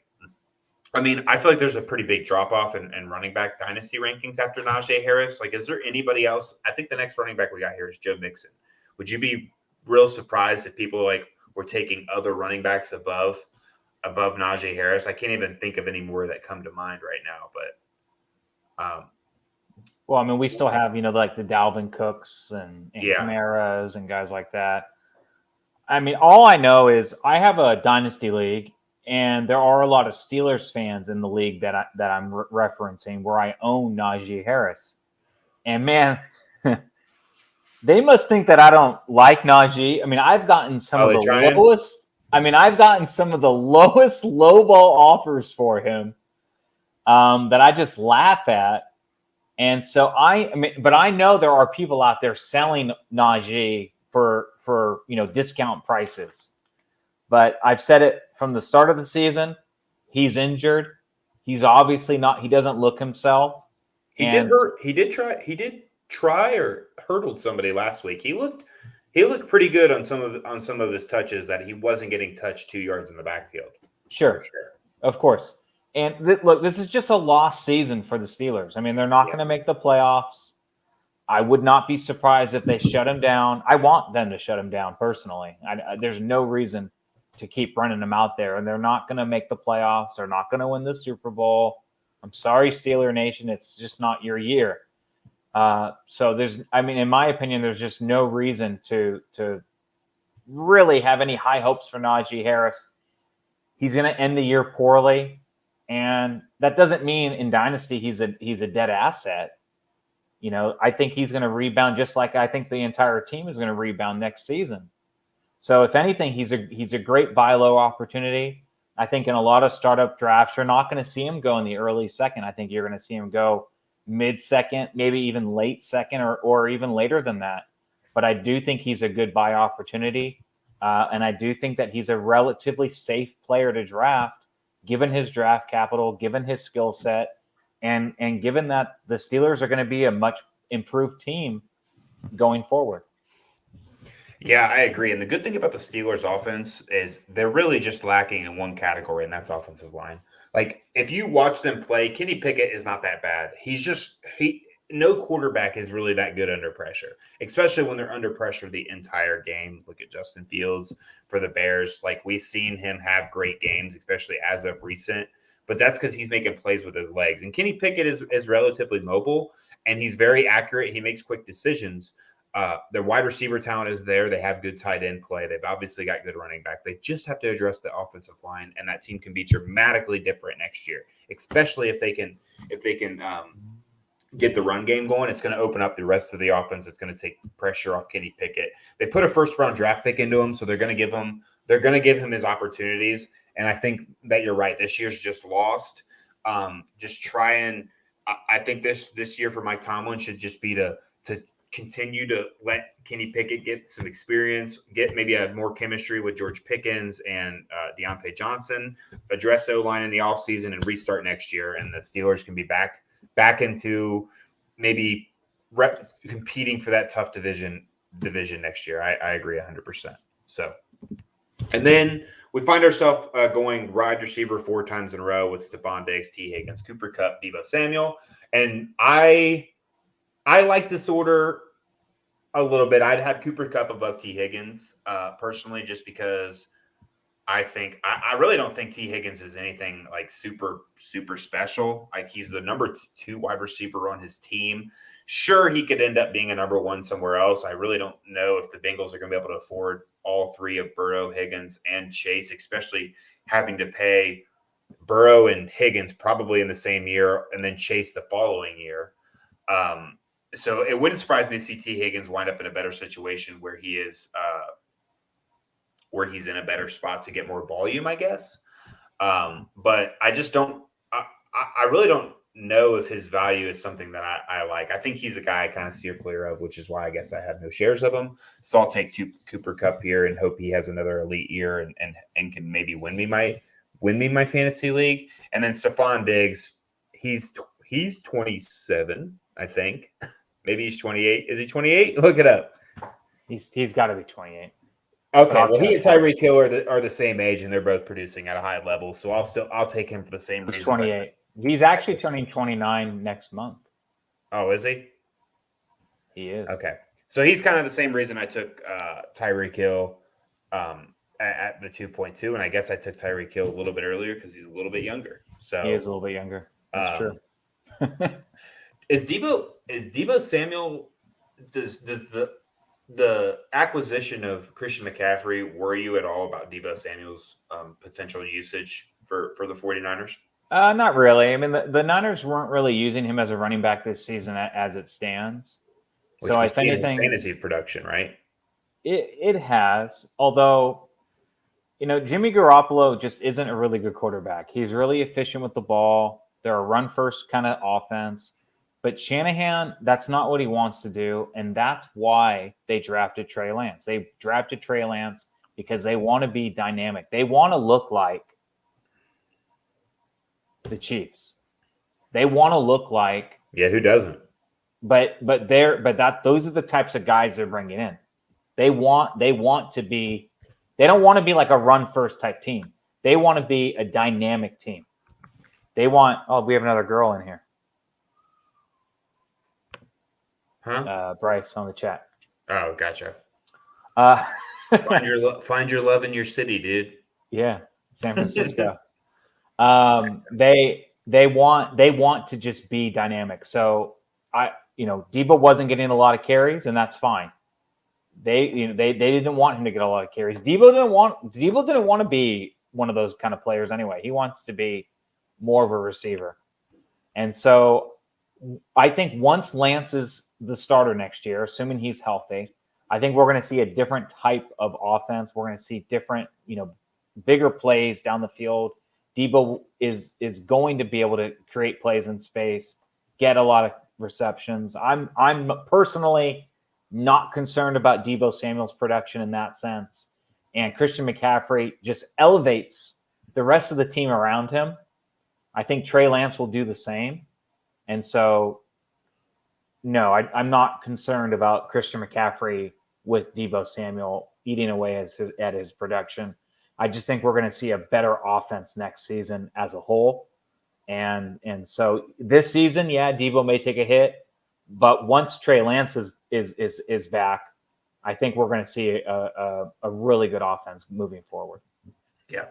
I mean, I feel like there's a pretty big drop off in running back dynasty rankings after Najee Harris. Like, is there anybody else? I think the next running back we got here is Joe Mixon. Would you be real surprised if people like were taking other running backs above Najee Harris? I can't even think of any more that come to mind right now. But well, I mean, we still have like the Dalvin Cooks and Yeah. Camaras and guys like that. I mean, all I know is I have a dynasty league, and there are a lot of Steelers fans in the league that I'm referencing where I own Najee Harris. And man, they must think that I don't like Najee. I mean, I've gotten some of the lowest. I've gotten some of the lowest lowball offers for him that I just laugh at. And so but I know there are people out there selling Najee for discount prices. But I've said it from the start of the season. He's injured. He's obviously not. He doesn't look himself. He did try or hurdled somebody last week. He looked pretty good on some of his touches that he wasn't getting touched 2 yards in the backfield. Sure. Of course. And look, this is just a lost season for the Steelers. I mean, they're not going to make the playoffs. I would not be surprised if they shut him down. I want them to shut him down personally. There's no reason to keep running them out there, and they're not going to make the playoffs. They're not going to win the Super Bowl. I'm sorry, Steeler Nation. It's just not your year. So in my opinion, there's just no reason to really have any high hopes for Najee Harris. He's going to end the year poorly, and that doesn't mean in Dynasty he's a dead asset. I think he's going to rebound just like I think the entire team is going to rebound next season. So if anything, he's a great buy low opportunity. I think in a lot of startup drafts, you're not going to see him go in the early second. I think you're going to see him go mid-second, maybe even late second, or even later than that. But I do think he's a good buy opportunity. And I do think that he's a relatively safe player to draft, given his draft capital, given his skill set, and given that the Steelers are going to be a much improved team going forward. Yeah, I agree. And the good thing about the Steelers offense is they're really just lacking in one category, and that's offensive line. Like, if you watch them play, Kenny Pickett is not that bad. No quarterback is really that good under pressure, especially when they're under pressure the entire game. Look at Justin Fields for the Bears. Like, we've seen him have great games, especially as of recent, but that's because he's making plays with his legs. And Kenny Pickett is relatively mobile, and he's very accurate. He makes quick decisions. Their wide receiver talent is there. They have good tight end play. They've obviously got good running back. They just have to address the offensive line, and that team can be dramatically different next year, especially if they can get the run game going. It's going to open up the rest of the offense. It's going to take pressure off Kenny Pickett. They put a first-round draft pick into him, so they're going to give him his opportunities. And I think that you're right. This year's just lost. Just try and I think this year for Mike Tomlin should just be to continue to let Kenny Pickett get some experience, get maybe a more chemistry with George Pickens and Deontay Johnson, address O-line in the offseason, and restart next year. And the Steelers can be back into maybe competing for that tough division next year. I agree 100%. So, and then we find ourselves going wide receiver 4 times in a row with Stephon Diggs, T. Higgins, Cooper Kupp, Deebo Samuel. And I like this order a little bit. I'd have Cooper Kupp above T. Higgins personally, just because I really don't think T. Higgins is anything like super, super special. Like, he's the number 2 wide receiver on his team. Sure, he could end up being a number 1 somewhere else. I really don't know if the Bengals are going to be able to afford all three of Burrow, Higgins, and Chase, especially having to pay Burrow and Higgins probably in the same year and then Chase the following year. So it wouldn't surprise me to see T. Higgins wind up in a better situation where he is where he's in a better spot to get more volume, I guess. But I just don't. I really don't know if his value is something that I like. I think he's a guy I kind of steer clear of, which is why I guess I have no shares of him. So I'll take Cooper Kupp here and hope he has another elite year and can maybe win me my fantasy league. And then Stephon Diggs, he's 27, I think. Maybe he's 28. Is he 28? Look it up. He's got to be 28. Okay, well, he and Tyreek Hill are the same age, and they're both producing at a high level. So I'll take him for the same reasons. 28. He's actually turning 29 next month. Oh, is he? He is. Okay, so he's kind of the same reason I took Tyreek Hill at the 2.2, and I guess I took Tyreek Hill a little bit earlier because he's a little bit younger. So he is a little bit younger. That's true. Is Deebo Samuel? Does the acquisition of Christian McCaffrey worry you at all about Deebo Samuel's potential usage for the 49ers? Not really. I mean, the Niners weren't really using him as a running back this season as it stands. Which so if anything, fantasy production, right? It has. Although, Jimmy Garoppolo just isn't a really good quarterback. He's really efficient with the ball. They're a run-first kind of offense. But Shanahan, that's not what he wants to do, and that's why they drafted Trey Lance. They drafted Trey Lance because they want to be dynamic. They want to look like the Chiefs. They want to look like who doesn't? But those are the types of guys they're bringing in. They want to be. They don't want to be like a run-first type team. They want to be a dynamic team. They want. Oh, we have another girl in here. Huh? Bryce on the chat. Oh, gotcha. Find your love in your city, dude. Yeah, San Francisco. They want to just be dynamic. So Deebo wasn't getting a lot of carries, and that's fine. They didn't want him to get a lot of carries. Deebo didn't want to be one of those kind of players anyway. He wants to be more of a receiver. And so I think once Lance is the starter next year, assuming he's healthy, I think we're going to see a different type of offense. We're going to see different, bigger plays down the field. Deebo is going to be able to create plays in space, get a lot of receptions. I'm personally not concerned about Deebo Samuel's production in that sense. And Christian McCaffrey just elevates the rest of the team around him. I think Trey Lance will do the same. And so, no, I'm not concerned about Christian McCaffrey with Deebo Samuel eating away at his production. I just think we're going to see a better offense next season as a whole. And so this season, Deebo may take a hit, but once Trey Lance is back, I think we're going to see a really good offense moving forward. Yeah.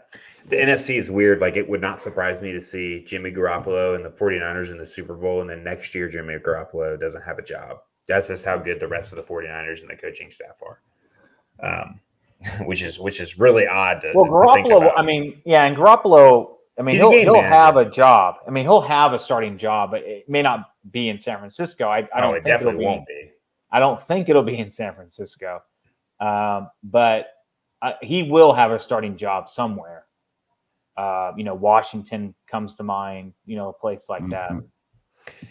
The NFC is weird. Like, it would not surprise me to see Jimmy Garoppolo and the 49ers in the Super Bowl, and then next year Jimmy Garoppolo doesn't have a job. That's just how good the rest of the 49ers and the coaching staff are. Which is really odd to Garoppolo, think about. And Garoppolo, he'll have a job. He'll have a starting job, but it may not be in San Francisco. I don't think definitely won't be. I don't think it'll be in San Francisco. But he will have a starting job somewhere. Washington comes to mind, a place like that.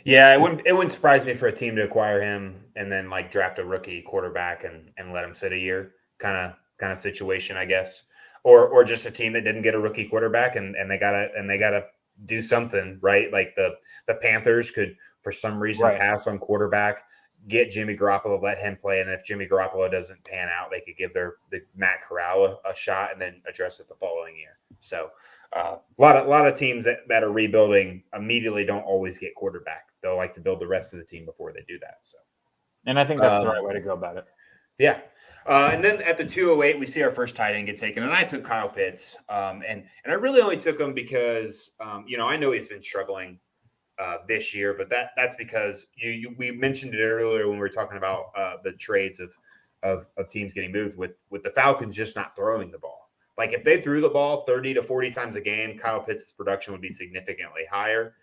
Yeah, it wouldn't surprise me for a team to acquire him and then draft a rookie quarterback and let him sit a year kind of situation, I guess. Or just a team that didn't get a rookie quarterback and they gotta do something, right? Like the Panthers could for some reason pass on quarterback, get Jimmy Garoppolo, let him play, and if Jimmy Garoppolo doesn't pan out, they could give the Matt Corral a shot and then address it the following year. So a lot of teams that are rebuilding immediately don't always get quarterback. They'll like to build the rest of the team before they do that. So, and I think that's the right way to go about it. Yeah. And then at the 208, we see our first tight end get taken, and I took Kyle Pitts. And I really only took him because, I know he's been struggling this year, but that's because we mentioned it earlier when we were talking about the trades of of teams getting moved with the Falcons just not throwing the ball. Like if they threw the ball 30 to 40 times a game, Kyle Pitts' production would be significantly higher.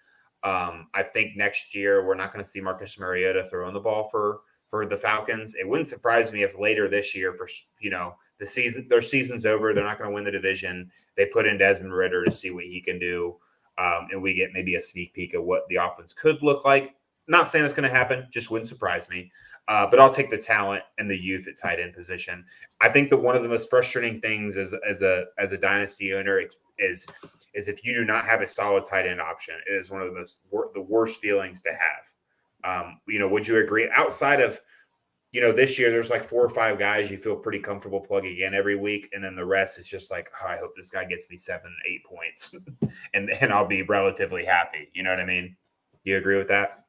I think next year we're not going to see Marcus Mariota throwing the ball for the Falcons. It wouldn't surprise me if later this year, for their season's over, they're not going to win the division. They put in Desmond Ridder to see what he can do, and we get maybe a sneak peek of what the offense could look like. Not saying it's going to happen, just wouldn't surprise me. But I'll take the talent and the youth at tight end position. I think that one of the most frustrating things as a dynasty owner is if you do not have a solid tight end option. It is one of the worst feelings to have. Would you agree? Outside of this year, there's like 4 or 5 guys you feel pretty comfortable plugging in every week, and then the rest is just like, I hope this guy gets me 7-8 points, and I'll be relatively happy. You know what I mean? Do you agree with that,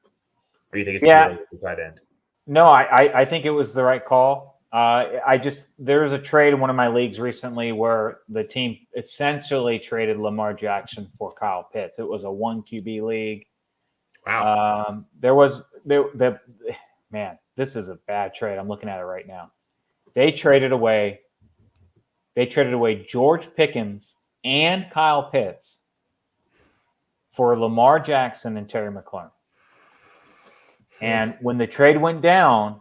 or do you think it's too early for tight end? No, I think it was the right call. There was a trade in one of my leagues recently where the team essentially traded Lamar Jackson for Kyle Pitts. It was a 1 QB league. Wow. Man, this is a bad trade. I'm looking at it right now. They traded away George Pickens and Kyle Pitts for Lamar Jackson and Terry McLaurin. And when the trade went down,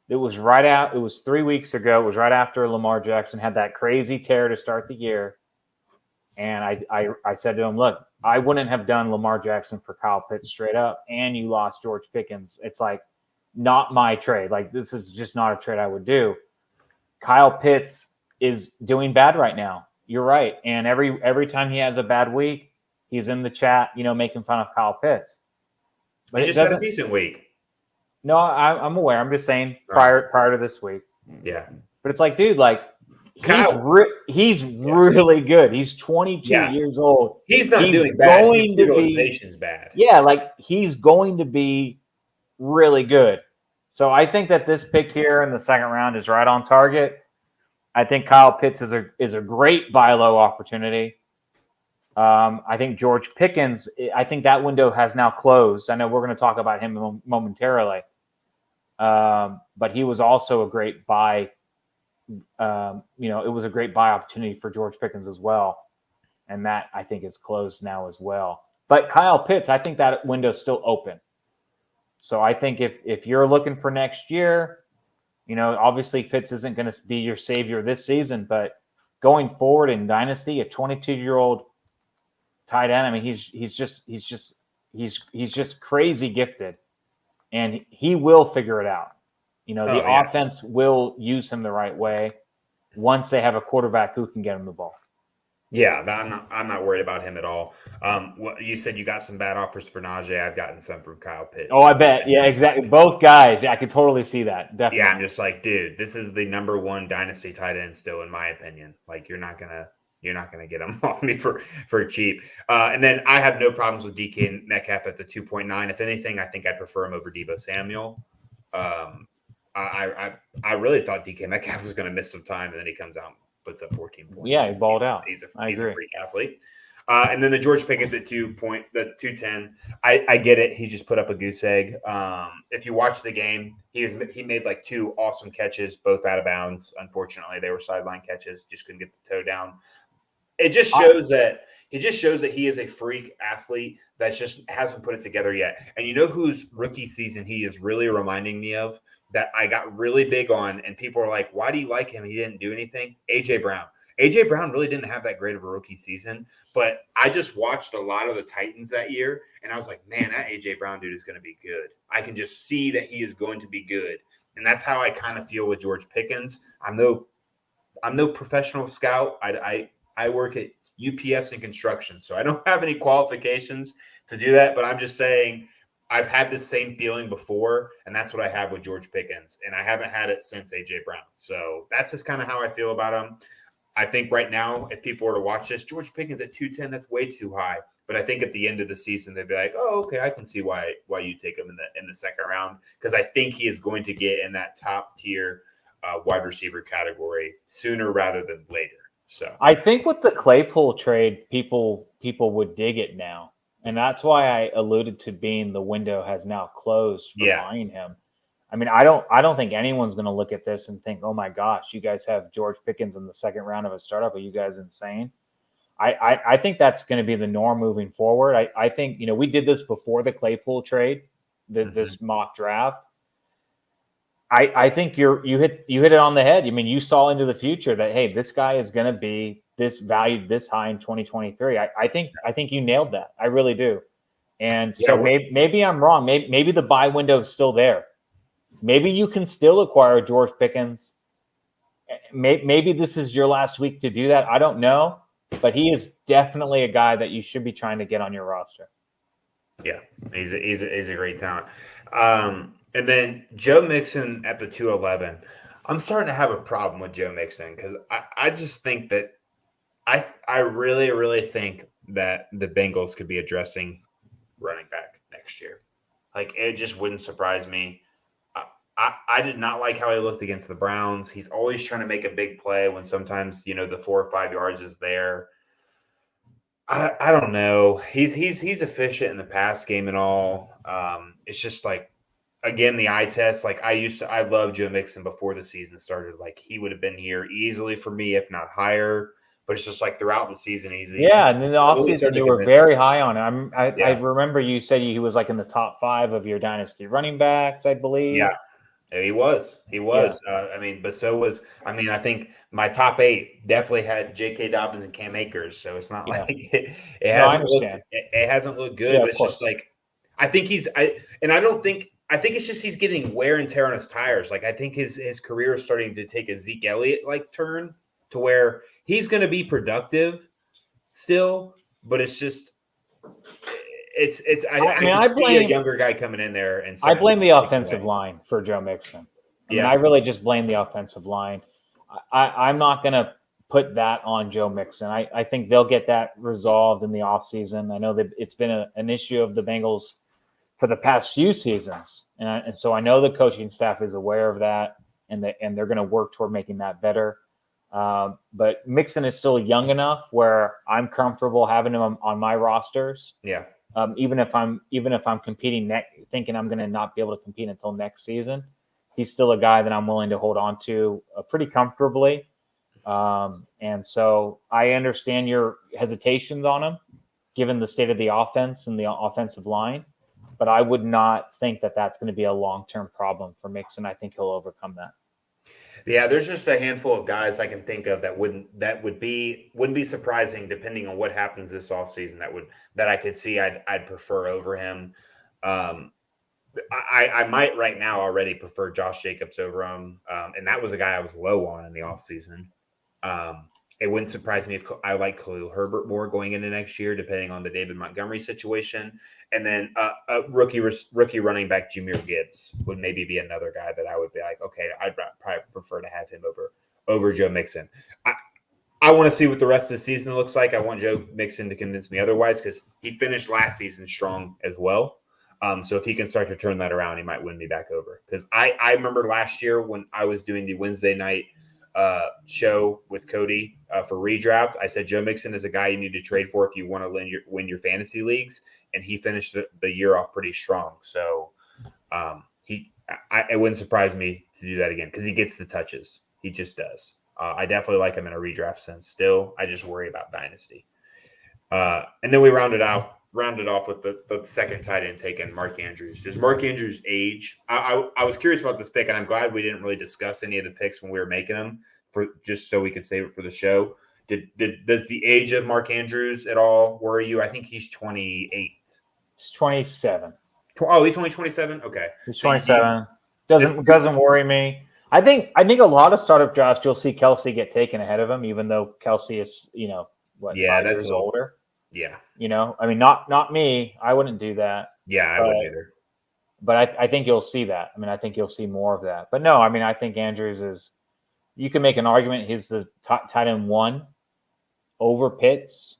it was 3 weeks ago. It was right after Lamar Jackson had that crazy tear to start the year. And I said to him, look, I wouldn't have done Lamar Jackson for Kyle Pitts straight up, and you lost George Pickens. It's like not my trade. Like, this is just not a trade I would do. Kyle Pitts is doing bad right now. You're right. And every time he has a bad week, he's in the chat, making fun of Kyle Pitts. But he just had a decent week. No, I'm aware. I'm just saying prior to this week. Yeah. But it's like, dude, like he's really good. He's 22 years old. He's not doing bad. His utilization's bad. Yeah, like he's going to be really good. So I think that this pick here in the second round is right on target. I think Kyle Pitts is a great buy low opportunity. I think George Pickens, I think that window has now closed. I know we're going to talk about him momentarily. But he was also a great buy. It was a great buy opportunity for George Pickens as well. And that I think is closed now as well. But Kyle Pitts, I think that window's still open. So I think if you're looking for next year, obviously Pitts isn't going to be your savior this season, but going forward in Dynasty, a 22-year-old tight end, I mean, he's just crazy gifted, and he will figure it out. Offense will use him the right way once they have a quarterback who can get him the ball. Yeah, I'm not worried about him at all. You said you got some bad offers for Najee. I've gotten some from Kyle Pitts. Oh, I bet. Yeah, exactly. Both guys. Yeah, I could totally see that. Definitely. Yeah, I'm just like, dude, this is the number 1 dynasty tight end still, in my opinion. Like, you're not gonna get him off me for cheap. And then I have no problems with DK Metcalf at the 2.9. If anything, I think I prefer him over Deebo Samuel. I really thought DK Metcalf was going to miss some time, and then he comes out and puts up 14 points. Yeah, he balled out. He's a freak athlete. And then the George Pickens at 210. I get it. He just put up a goose egg. If you watch the game, he made like 2 awesome catches, both out of bounds. Unfortunately, they were sideline catches. Just couldn't get the toe down. It just shows that he is a freak athlete that just hasn't put it together yet. And whose rookie season he is really reminding me of, that I got really big on, and people are like, why do you like him? He didn't do anything. AJ Brown. AJ Brown really didn't have that great of a rookie season, but I just watched a lot of the Titans that year, and I was like, man, that AJ Brown dude is going to be good. I can just see that he is going to be good. And that's how I kind of feel with George Pickens. I'm no professional scout. I work at UPS and construction, so I don't have any qualifications to do that, but I'm just saying I've had this same feeling before, and that's what I have with George Pickens, and I haven't had it since A.J. Brown. So that's just kind of how I feel about him. I think right now, if people were to watch this, George Pickens at 210, that's way too high. But I think at the end of the season, they'd be like, oh, okay, I can see why you take him in the second round, because I think he is going to get in that top tier wide receiver category sooner rather than later. So I think with the Claypool trade, people would dig it now. And that's why I alluded to being the window has now closed for buying him. I mean, I don't think anyone's going to look at this and think, oh my gosh, you guys have George Pickens in the second round of a startup. Are you guys insane? I think that's going to be the norm moving forward. I think, we did this before the Claypool trade, this mock draft. I think you hit it on the head. I mean, you saw into the future that, hey, this guy is going to be this valued this high in 2023. I think you nailed that. I really do. And so maybe I'm wrong. Maybe the buy window is still there. Maybe you can still acquire George Pickens. Maybe this is your last week to do that. I don't know, but he is definitely a guy that you should be trying to get on your roster. Yeah, he's a great talent. And then Joe Mixon at the 211. I'm starting to have a problem with Joe Mixon because I just think that I really, really think that the Bengals could be addressing running back next year. Like, it just wouldn't surprise me. I did not like how he looked against the Browns. He's always trying to make a big play when sometimes, the 4 or 5 yards is there. I don't know. He's efficient in the pass game and all. It's just like, again, the eye test. Like, I loved Joe Mixon before the season started. Like, he would have been here easily for me, if not higher. But it's just like throughout the season, and in the offseason, you were very high on him. I remember you said he was like in the top 5 of your dynasty running backs, I believe. Yeah. He was. Yeah. But so was. I think my top 8 definitely had J.K. Dobbins and Cam Akers. So it's not like it hasn't looked good. But it's just like, I think I think it's just he's getting wear and tear on his tires. Like, I think his career is starting to take a Zeke Elliott like turn to where he's going to be productive still, but it's just. I blame a younger guy coming in there, and I blame the offensive line for Joe Mixon. I really just blame the offensive line. I'm not going to put that on Joe Mixon. I think they'll get that resolved in the offseason. I know that it's been an issue of the Bengals for the past few seasons, and so I know the coaching staff is aware of that, and they're going to work toward making that better. But Mixon is still young enough where I'm comfortable having him on my rosters. Yeah. Even if I'm competing thinking I'm going to not be able to compete until next season, he's still a guy that I'm willing to hold on to pretty comfortably. And so I understand your hesitations on him, given the state of the offense and the offensive line. But I would not think that that's going to be a long-term problem for Mixon. I think he'll overcome that. Yeah, there's just a handful of guys I can think of that wouldn't be surprising depending on what happens this offseason that I could see I'd prefer over him. I might right now already prefer Josh Jacobs over him. And that was a guy I was low on in the offseason. It wouldn't surprise me if I like Khalil Herbert more going into next year, depending on the David Montgomery situation. And then a rookie running back, Jahmyr Gibbs, would maybe be another guy that I would be like, okay, I'd probably prefer to have him over Joe Mixon. I want to see what the rest of the season looks like. I want Joe Mixon to convince me otherwise because he finished last season strong as well. So if he can start to turn that around, he might win me back over. Because I remember last year when I was doing the Wednesday night show with Cody for redraft, I said Joe Mixon is a guy you need to trade for if you want to win your fantasy leagues, and he finished the year off pretty strong. So it wouldn't surprise me to do that again because he gets the touches. He just does. I definitely like him in a redraft sense. Still, I just worry about Dynasty. And then we rounded off with the second tight end taken, Mark Andrews. Does Mark Andrews age? I was curious about this pick, and I'm glad we didn't really discuss any of the picks when we were making them, for just so we could save it for the show. Does the age of Mark Andrews at all worry you? I think he's 28. He's 27. Oh, he's only 27? Okay. He's 27. Doesn't worry me. I think a lot of startup drafts you'll see Kelsey get taken ahead of him, even though Kelsey is 5 years older. Yeah. Not me. I wouldn't do that. Yeah, I wouldn't either. But I think you'll see that. I think you'll see more of that. But no, I think Andrews is. You can make an argument he's the tight end 1 over Pitts,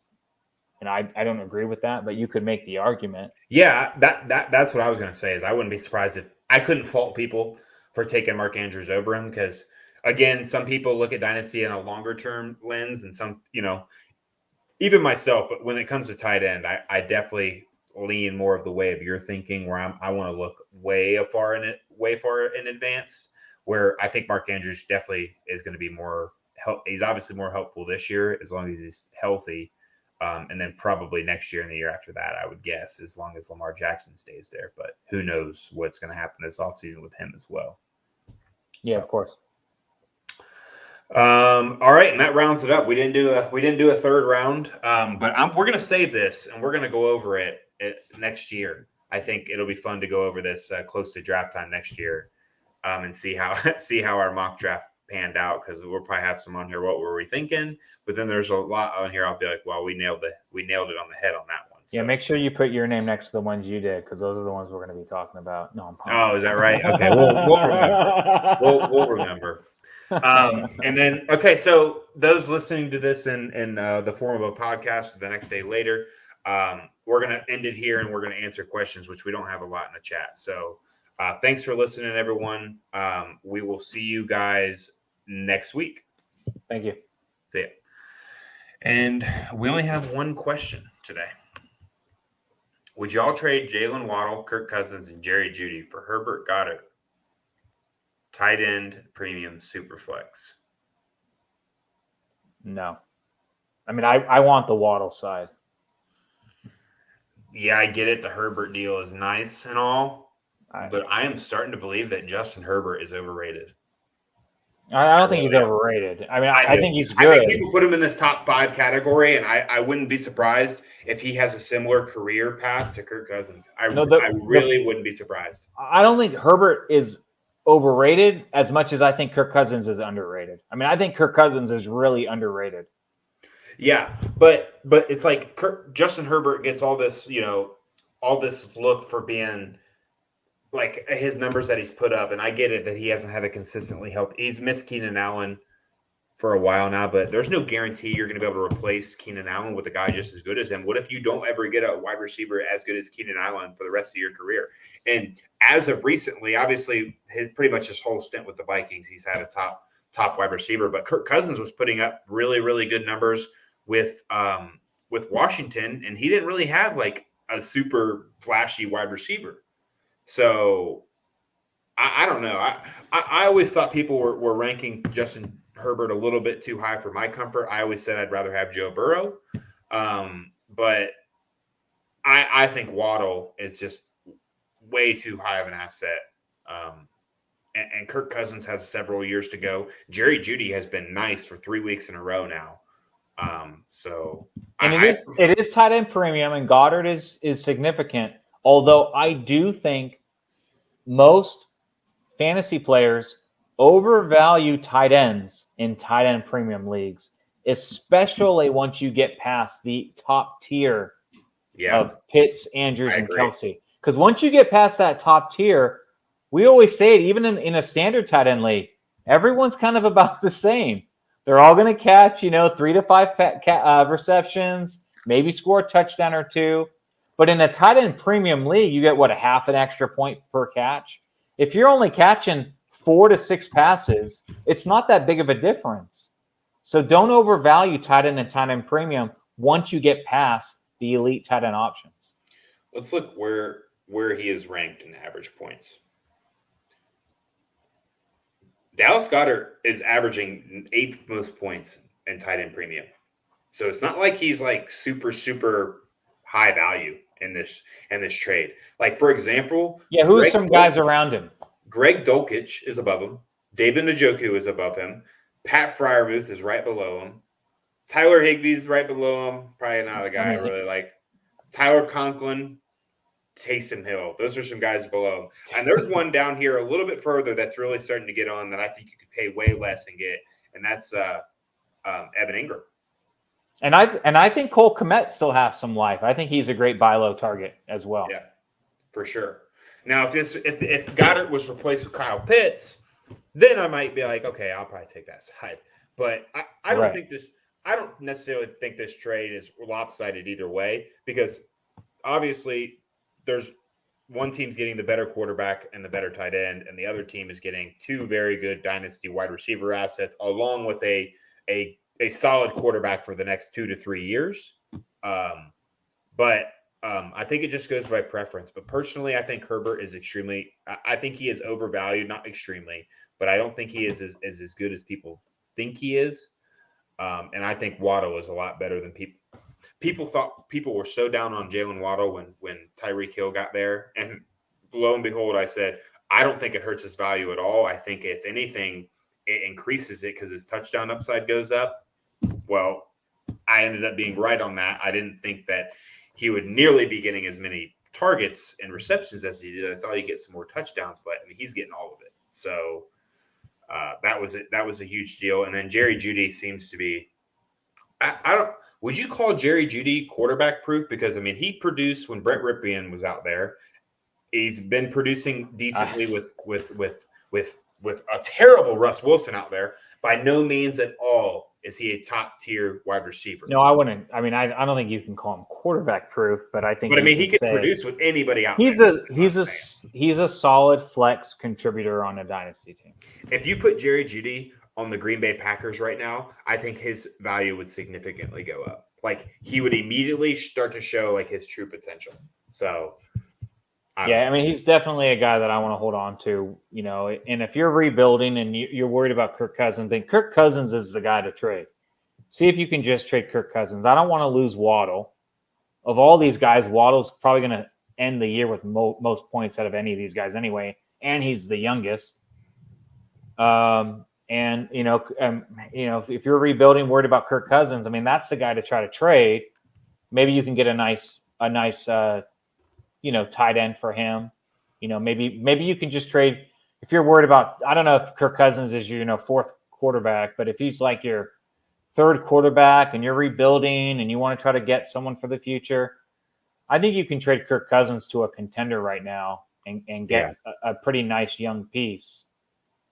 and I don't agree with that. But you could make the argument. Yeah, that's what I was going to say. Is I wouldn't be surprised if I couldn't fault people for taking Mark Andrews over him because again, some people look at Dynasty in a longer term lens, and some even myself, but when it comes to tight end, I definitely lean more of the way of your thinking where I want to look way way far in advance. Where I think Mark Andrews definitely is going to be more help. He's obviously more helpful this year as long as he's healthy, and then probably next year and the year after that, I would guess, as long as Lamar Jackson stays there. But who knows what's going to happen this offseason with him as well. Yeah, of course. All right, and that rounds it up. We didn't do a third round, but we're gonna save this and we're gonna go over it next year. I think it'll be fun to go over this close to draft time next year, and see how our mock draft panned out, because we'll probably have some on here. What were we thinking? But then there's a lot on here. I'll be like, well, we nailed it on the head on that one. So. Yeah, make sure you put your name next to the ones you did, because those are the ones we're going to be talking about. No, I'm pumped. Oh, is that right? Okay, we'll remember. We'll remember. And then, okay, so those listening to this in the form of a podcast the next day later, we're going to end it here and we're going to answer questions, which we don't have a lot in the chat. So thanks for listening, everyone. We will see you guys next week. Thank you. See ya. And we only have one question today. Would y'all trade Jalen Waddle, Kirk Cousins, and Jerry Jeudy for Herbert Goddard, tight end, premium, super flex? No. I mean, I want the Waddle side. Yeah, I get it. The Herbert deal is nice and all, but I am starting to believe that Justin Herbert is overrated. I don't think he's overrated. I mean, I think he's good. I think people put him in this top 5 category, and I wouldn't be surprised if he has a similar career path to Kirk Cousins. I really wouldn't be surprised. I don't think Herbert is overrated as much as I think Kirk Cousins is underrated. I mean, I think Kirk Cousins is really underrated. Yeah, but it's like Justin Herbert gets all this look for being like his numbers that he's put up, and I get it that he hasn't had a consistently healthy. He's missed Keenan Allen for a while now, but there's no guarantee you're going to be able to replace Keenan Allen with a guy just as good as him. What if you don't ever get a wide receiver as good as Keenan Allen for the rest of your career? And as of recently, obviously, pretty much his whole stint with the Vikings, he's had a top wide receiver. But Kirk Cousins was putting up really, really good numbers with Washington, and he didn't really have like a super flashy wide receiver. So I don't know. I always thought people were ranking Justin Herbert a little bit too high for my comfort. I always said I'd rather have Joe Burrow. But I think Waddle is just way too high of an asset. And Kirk Cousins has several years to go. Jerry Jeudy has been nice for 3 weeks in a row now. It is tight end premium, and Goddard is significant. Although I do think most fantasy players overvalue tight ends in tight end premium leagues, especially once you get past the top tier of Pitts, Andrews, and Kelsey. Because once you get past that top tier, we always say it, even in a standard tight end league, everyone's kind of about the same. They're all going to catch, 3 to 5 receptions, maybe score a touchdown or two. But in a tight end premium league, you get, a half an extra point per catch? If you're only catching 4 to 6 passes, it's not that big of a difference. So don't overvalue tight end and tight end premium once you get past the elite tight end options. Let's look where he is ranked in average points. Dallas Goedert is averaging 8th most points in tight end premium. So it's not like he's like super, super high value in this trade. Like, for example, who are some guys around him? Greg Dulcich is above him. David Njoku is above him. Pat Freiermuth is right below him. Tyler Higbee's right below him. Probably not a guy I really like. Tyler Conklin, Taysom Hill. Those are some guys below him. And there's one down here a little bit further that's really starting to get on that I think you could pay way less and get, and that's Evan Ingram. And I think Cole Kmet still has some life. I think he's a great buy low target as well. Yeah, for sure. Now, if Goddard was replaced with Kyle Pitts, then I might be like, okay, I'll probably take that side. But I don't think this. I don't necessarily think this trade is lopsided either way, because obviously there's one team's getting the better quarterback and the better tight end, and the other team is getting 2 very good dynasty wide receiver assets, along with a solid quarterback for the next 2 to 3 years. But I think it just goes by preference. But personally, I think Herbert is extremely. I think he is overvalued, not extremely, but I don't think he is as good as people think he is. And I think Waddle is a lot better than people. People were so down on Jalen Waddle when Tyreek Hill got there, and lo and behold, I said I don't think it hurts his value at all. I think if anything, it increases it because his touchdown upside goes up. Well, I ended up being right on that. I didn't think that he would nearly be getting as many targets and receptions as he did. I thought he'd get some more touchdowns, but I mean, he's getting all of it. So that was it. That was a huge deal. And then Jerry Jeudy seems to be. I don't. Would you call Jerry Jeudy quarterback proof? Because I mean, he produced when Brett Rypien was out there. He's been producing decently with a terrible Russ Wilson out there. By no means at all is he a top tier wide receiver. No, I wouldn't. I mean, I don't think you can call him quarterback proof, but I think. But I mean, he can produce with anybody out there. He's a solid flex contributor on a dynasty team. If you put Jerry Jeudy on the Green Bay Packers right now, I think his value would significantly go up. Like he would immediately start to show like his true potential. So. I mean, he's definitely a guy that I want to hold on to, you know. And if you're rebuilding and you're worried about Kirk Cousins, then Kirk Cousins is the guy to trade. See if you can just trade Kirk Cousins. I don't want to lose Waddle. Of all these guys, Waddle's probably going to end the year with most points out of any of these guys anyway, and he's the youngest. And if you're rebuilding, worried about Kirk Cousins, I mean, that's the guy to try to trade. Maybe you can get a nice. Tight end for him. Maybe you can just trade if you're worried about. I don't know if Kirk Cousins is your fourth quarterback, but if he's like your third quarterback and you're rebuilding and you want to try to get someone for the future, I think you can trade Kirk Cousins to a contender right now and get a pretty nice young piece.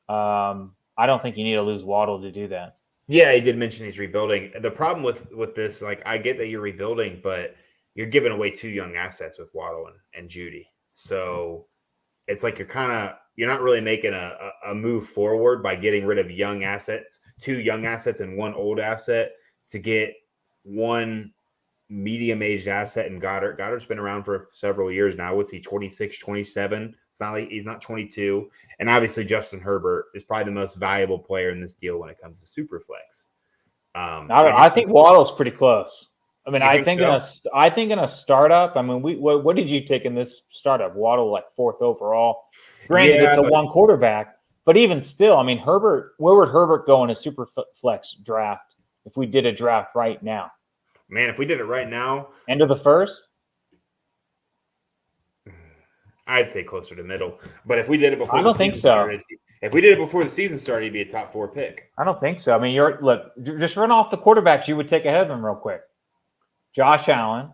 I don't think you need to lose Waddle to do that. Yeah, he did mention he's rebuilding. The problem with this, like, I get that you're rebuilding, but you're giving away two young assets with Waddle and Jeudy. So it's like you're not really making a move forward by getting rid of young assets, two young assets and one old asset to get one medium-aged asset in Goddard. Goddard's been around for several years now. What's he, 26, 27? It's not like he's not 22. And obviously Justin Herbert is probably the most valuable player in this deal when it comes to Superflex. I think Waddle's pretty close. I mean, I think in a startup. I mean, what did you take in this startup? Waddle like fourth overall. Granted, it's a one quarterback, but even still, I mean, Herbert. Where would Herbert go in a super flex draft if we did a draft right now? Man, if we did it right now, end of the first, I'd say closer to middle. But if we did it before, I don't think so. If we did it before the season started, he'd be a top 4 pick. I don't think so. I mean, just run off the quarterbacks you would take ahead of him real quick. Josh Allen,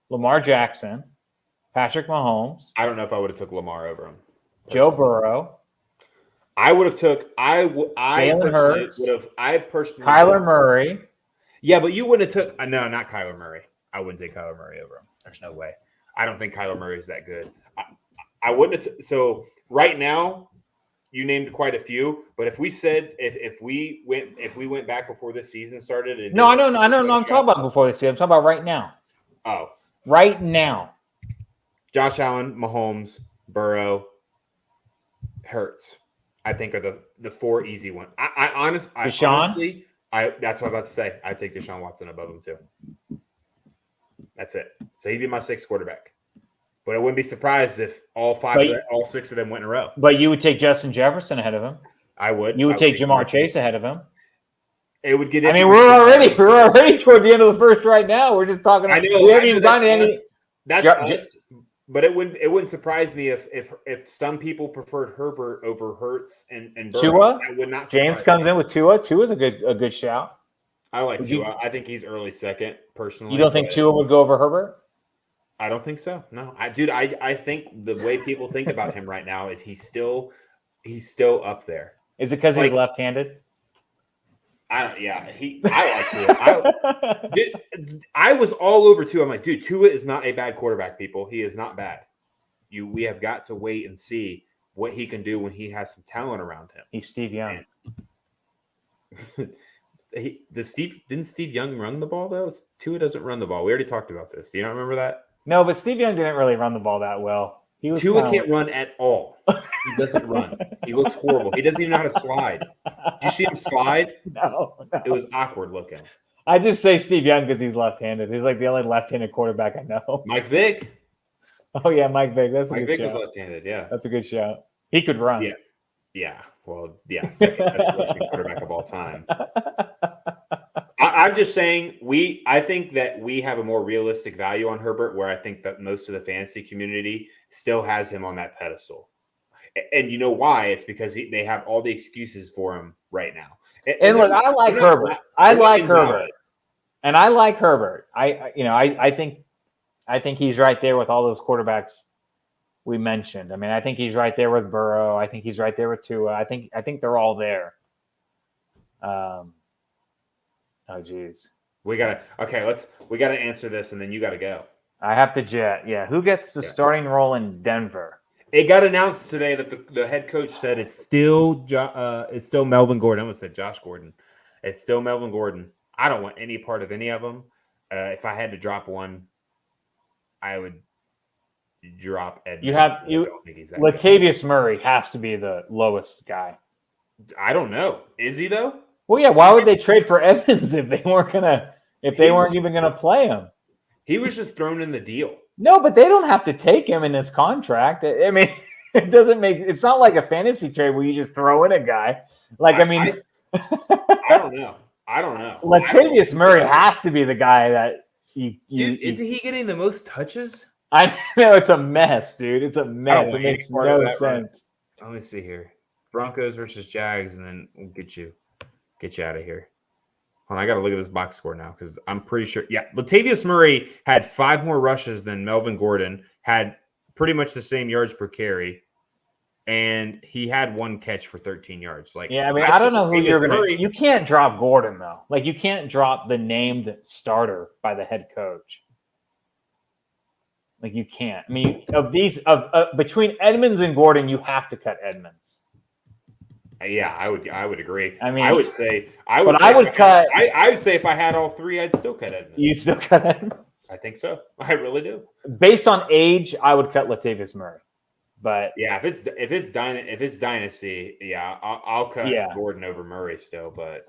Lamar Jackson, Patrick Mahomes. I don't know if I would have took Lamar over him. Joe Burrow. I would have took. Jalen Hurts. Kyler Murray. Yeah, but you wouldn't have took. No, not Kyler Murray. I wouldn't take Kyler Murray over him. There's no way. I don't think Kyler Murray is that good. I wouldn't have. So right now, you named quite a few. But if we said if we went back before this season started, and I know. I'm talking about before this season. I'm talking about right now. Oh, right now. Josh Allen, Mahomes, Burrow, Hurts, I think are the 4 easy ones. Honestly, that's what I'm about to say. I'd take Deshaun Watson above him too. That's it. So he'd be my 6th quarterback. But I wouldn't be surprised if all 6 of them went in a row. But you would take Justin Jefferson ahead of him. I would. You would take Jamar Chase ahead of him. It would get. I mean, we're already toward the end of the first right now. We're just talking. I know. We haven't even gotten any. That's us. But it wouldn't surprise me if some people preferred Herbert over Hurts and Burrow. Tua. That would not. James comes in with Tua. Tua's a good shout. I like Tua. I think he's early second personally. You don't think Tua would go over Herbert? I don't think so. No, I think the way people think about him right now is he's still up there. Is it because he's left-handed? I like Tua. I was all over Tua. I'm like, dude, Tua is not a bad quarterback, people. He is not bad. We have got to wait and see what he can do when he has some talent around him. He's Steve Young. Didn't Steve Young run the ball though? Tua doesn't run the ball. We already talked about this. Do you not remember that? No, but Steve Young didn't really run the ball that well. He was Tua kinda can't run at all. He doesn't run. He looks horrible. He doesn't even know how to slide. Did you see him slide? No. It was awkward looking. I just say Steve Young because he's left-handed. He's like the only left-handed quarterback I know. Mike Vick. Oh yeah, Mike Vick. That's a Mike good Vick was shout. left-handed. Yeah. That's a good shout. He could run. Yeah. Yeah. Well, yeah. Second best rushing quarterback of all time. I'm just saying I think that we have a more realistic value on Herbert, where I think that most of the fantasy community still has him on that pedestal. And you know why? It's because they have all the excuses for him right now. And look, I like Herbert. I like Herbert. And I like Herbert. I think he's right there with all those quarterbacks we mentioned. I mean, I think he's right there with Burrow. I think he's right there with Tua. I think they're all there. Oh geez. We gotta answer this, and then you gotta go. I have to jet. Yeah. Who gets the starting role in Denver? It got announced today that the head coach said it's still Melvin Gordon. I almost said Josh Gordon. It's still Melvin Gordon. I don't want any part of any of them. If I had to drop one, I would drop Ed. Latavius Murray has to be the lowest guy. I don't know. Is he though? Well, yeah. Why would they trade for Evans if they weren't even gonna play him? He was just thrown in the deal. No, but they don't have to take him in his contract. I mean, it's not like a fantasy trade where you just throw in a guy. Like, I don't know. Latavius Murray has to be the guy that dude, isn't he getting the most touches? I know it's a mess, dude. It's a mess. It makes no sense. Let me see here. Broncos versus Jags, and then we'll get you out of here. Hold on, I got to look at this box score now because I'm pretty sure. Yeah, Latavius Murray had 5 more rushes than Melvin Gordon, had pretty much the same yards per carry, and he had 1 catch for 13 yards. Like, yeah, I mean, I don't know who you're going to. You can't drop Gordon though. Like, you can't drop the named starter by the head coach. Like, you can't. I mean, between Edmonds and Gordon, you have to cut Edmonds. Yeah, I would agree. I mean, I would say if I had all 3, I'd still cut Edmonds. You still cut Edmonds? I think so. I really do. Based on age, I would cut Latavius Murray. But yeah, if it's Dynasty, yeah, I'll cut Gordon over Murray still. But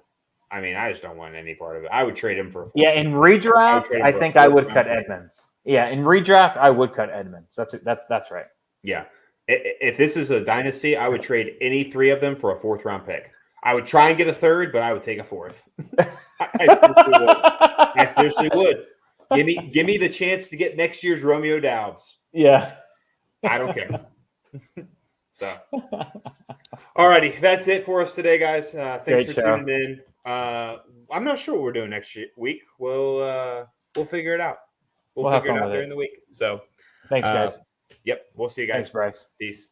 I mean, I just don't want any part of it. I would trade him for a 4th. Yeah, in redraft, I think I would cut Edmonds. Yeah, in redraft, I would cut Edmonds. That's right. Yeah. If this is a Dynasty, I would trade any 3 of them for a 4th round pick. I would try and get a 3rd, but I would take a 4th. I seriously would. Give me the chance to get next year's Romeo Doubs. Yeah. I don't care. So, alrighty, that's it for us today, guys. Thanks for tuning in. I'm not sure what we're doing next week. We'll figure it out. We'll figure it out during the week. So, thanks, guys. Yep. We'll see you guys. Thanks, Bryce. Peace.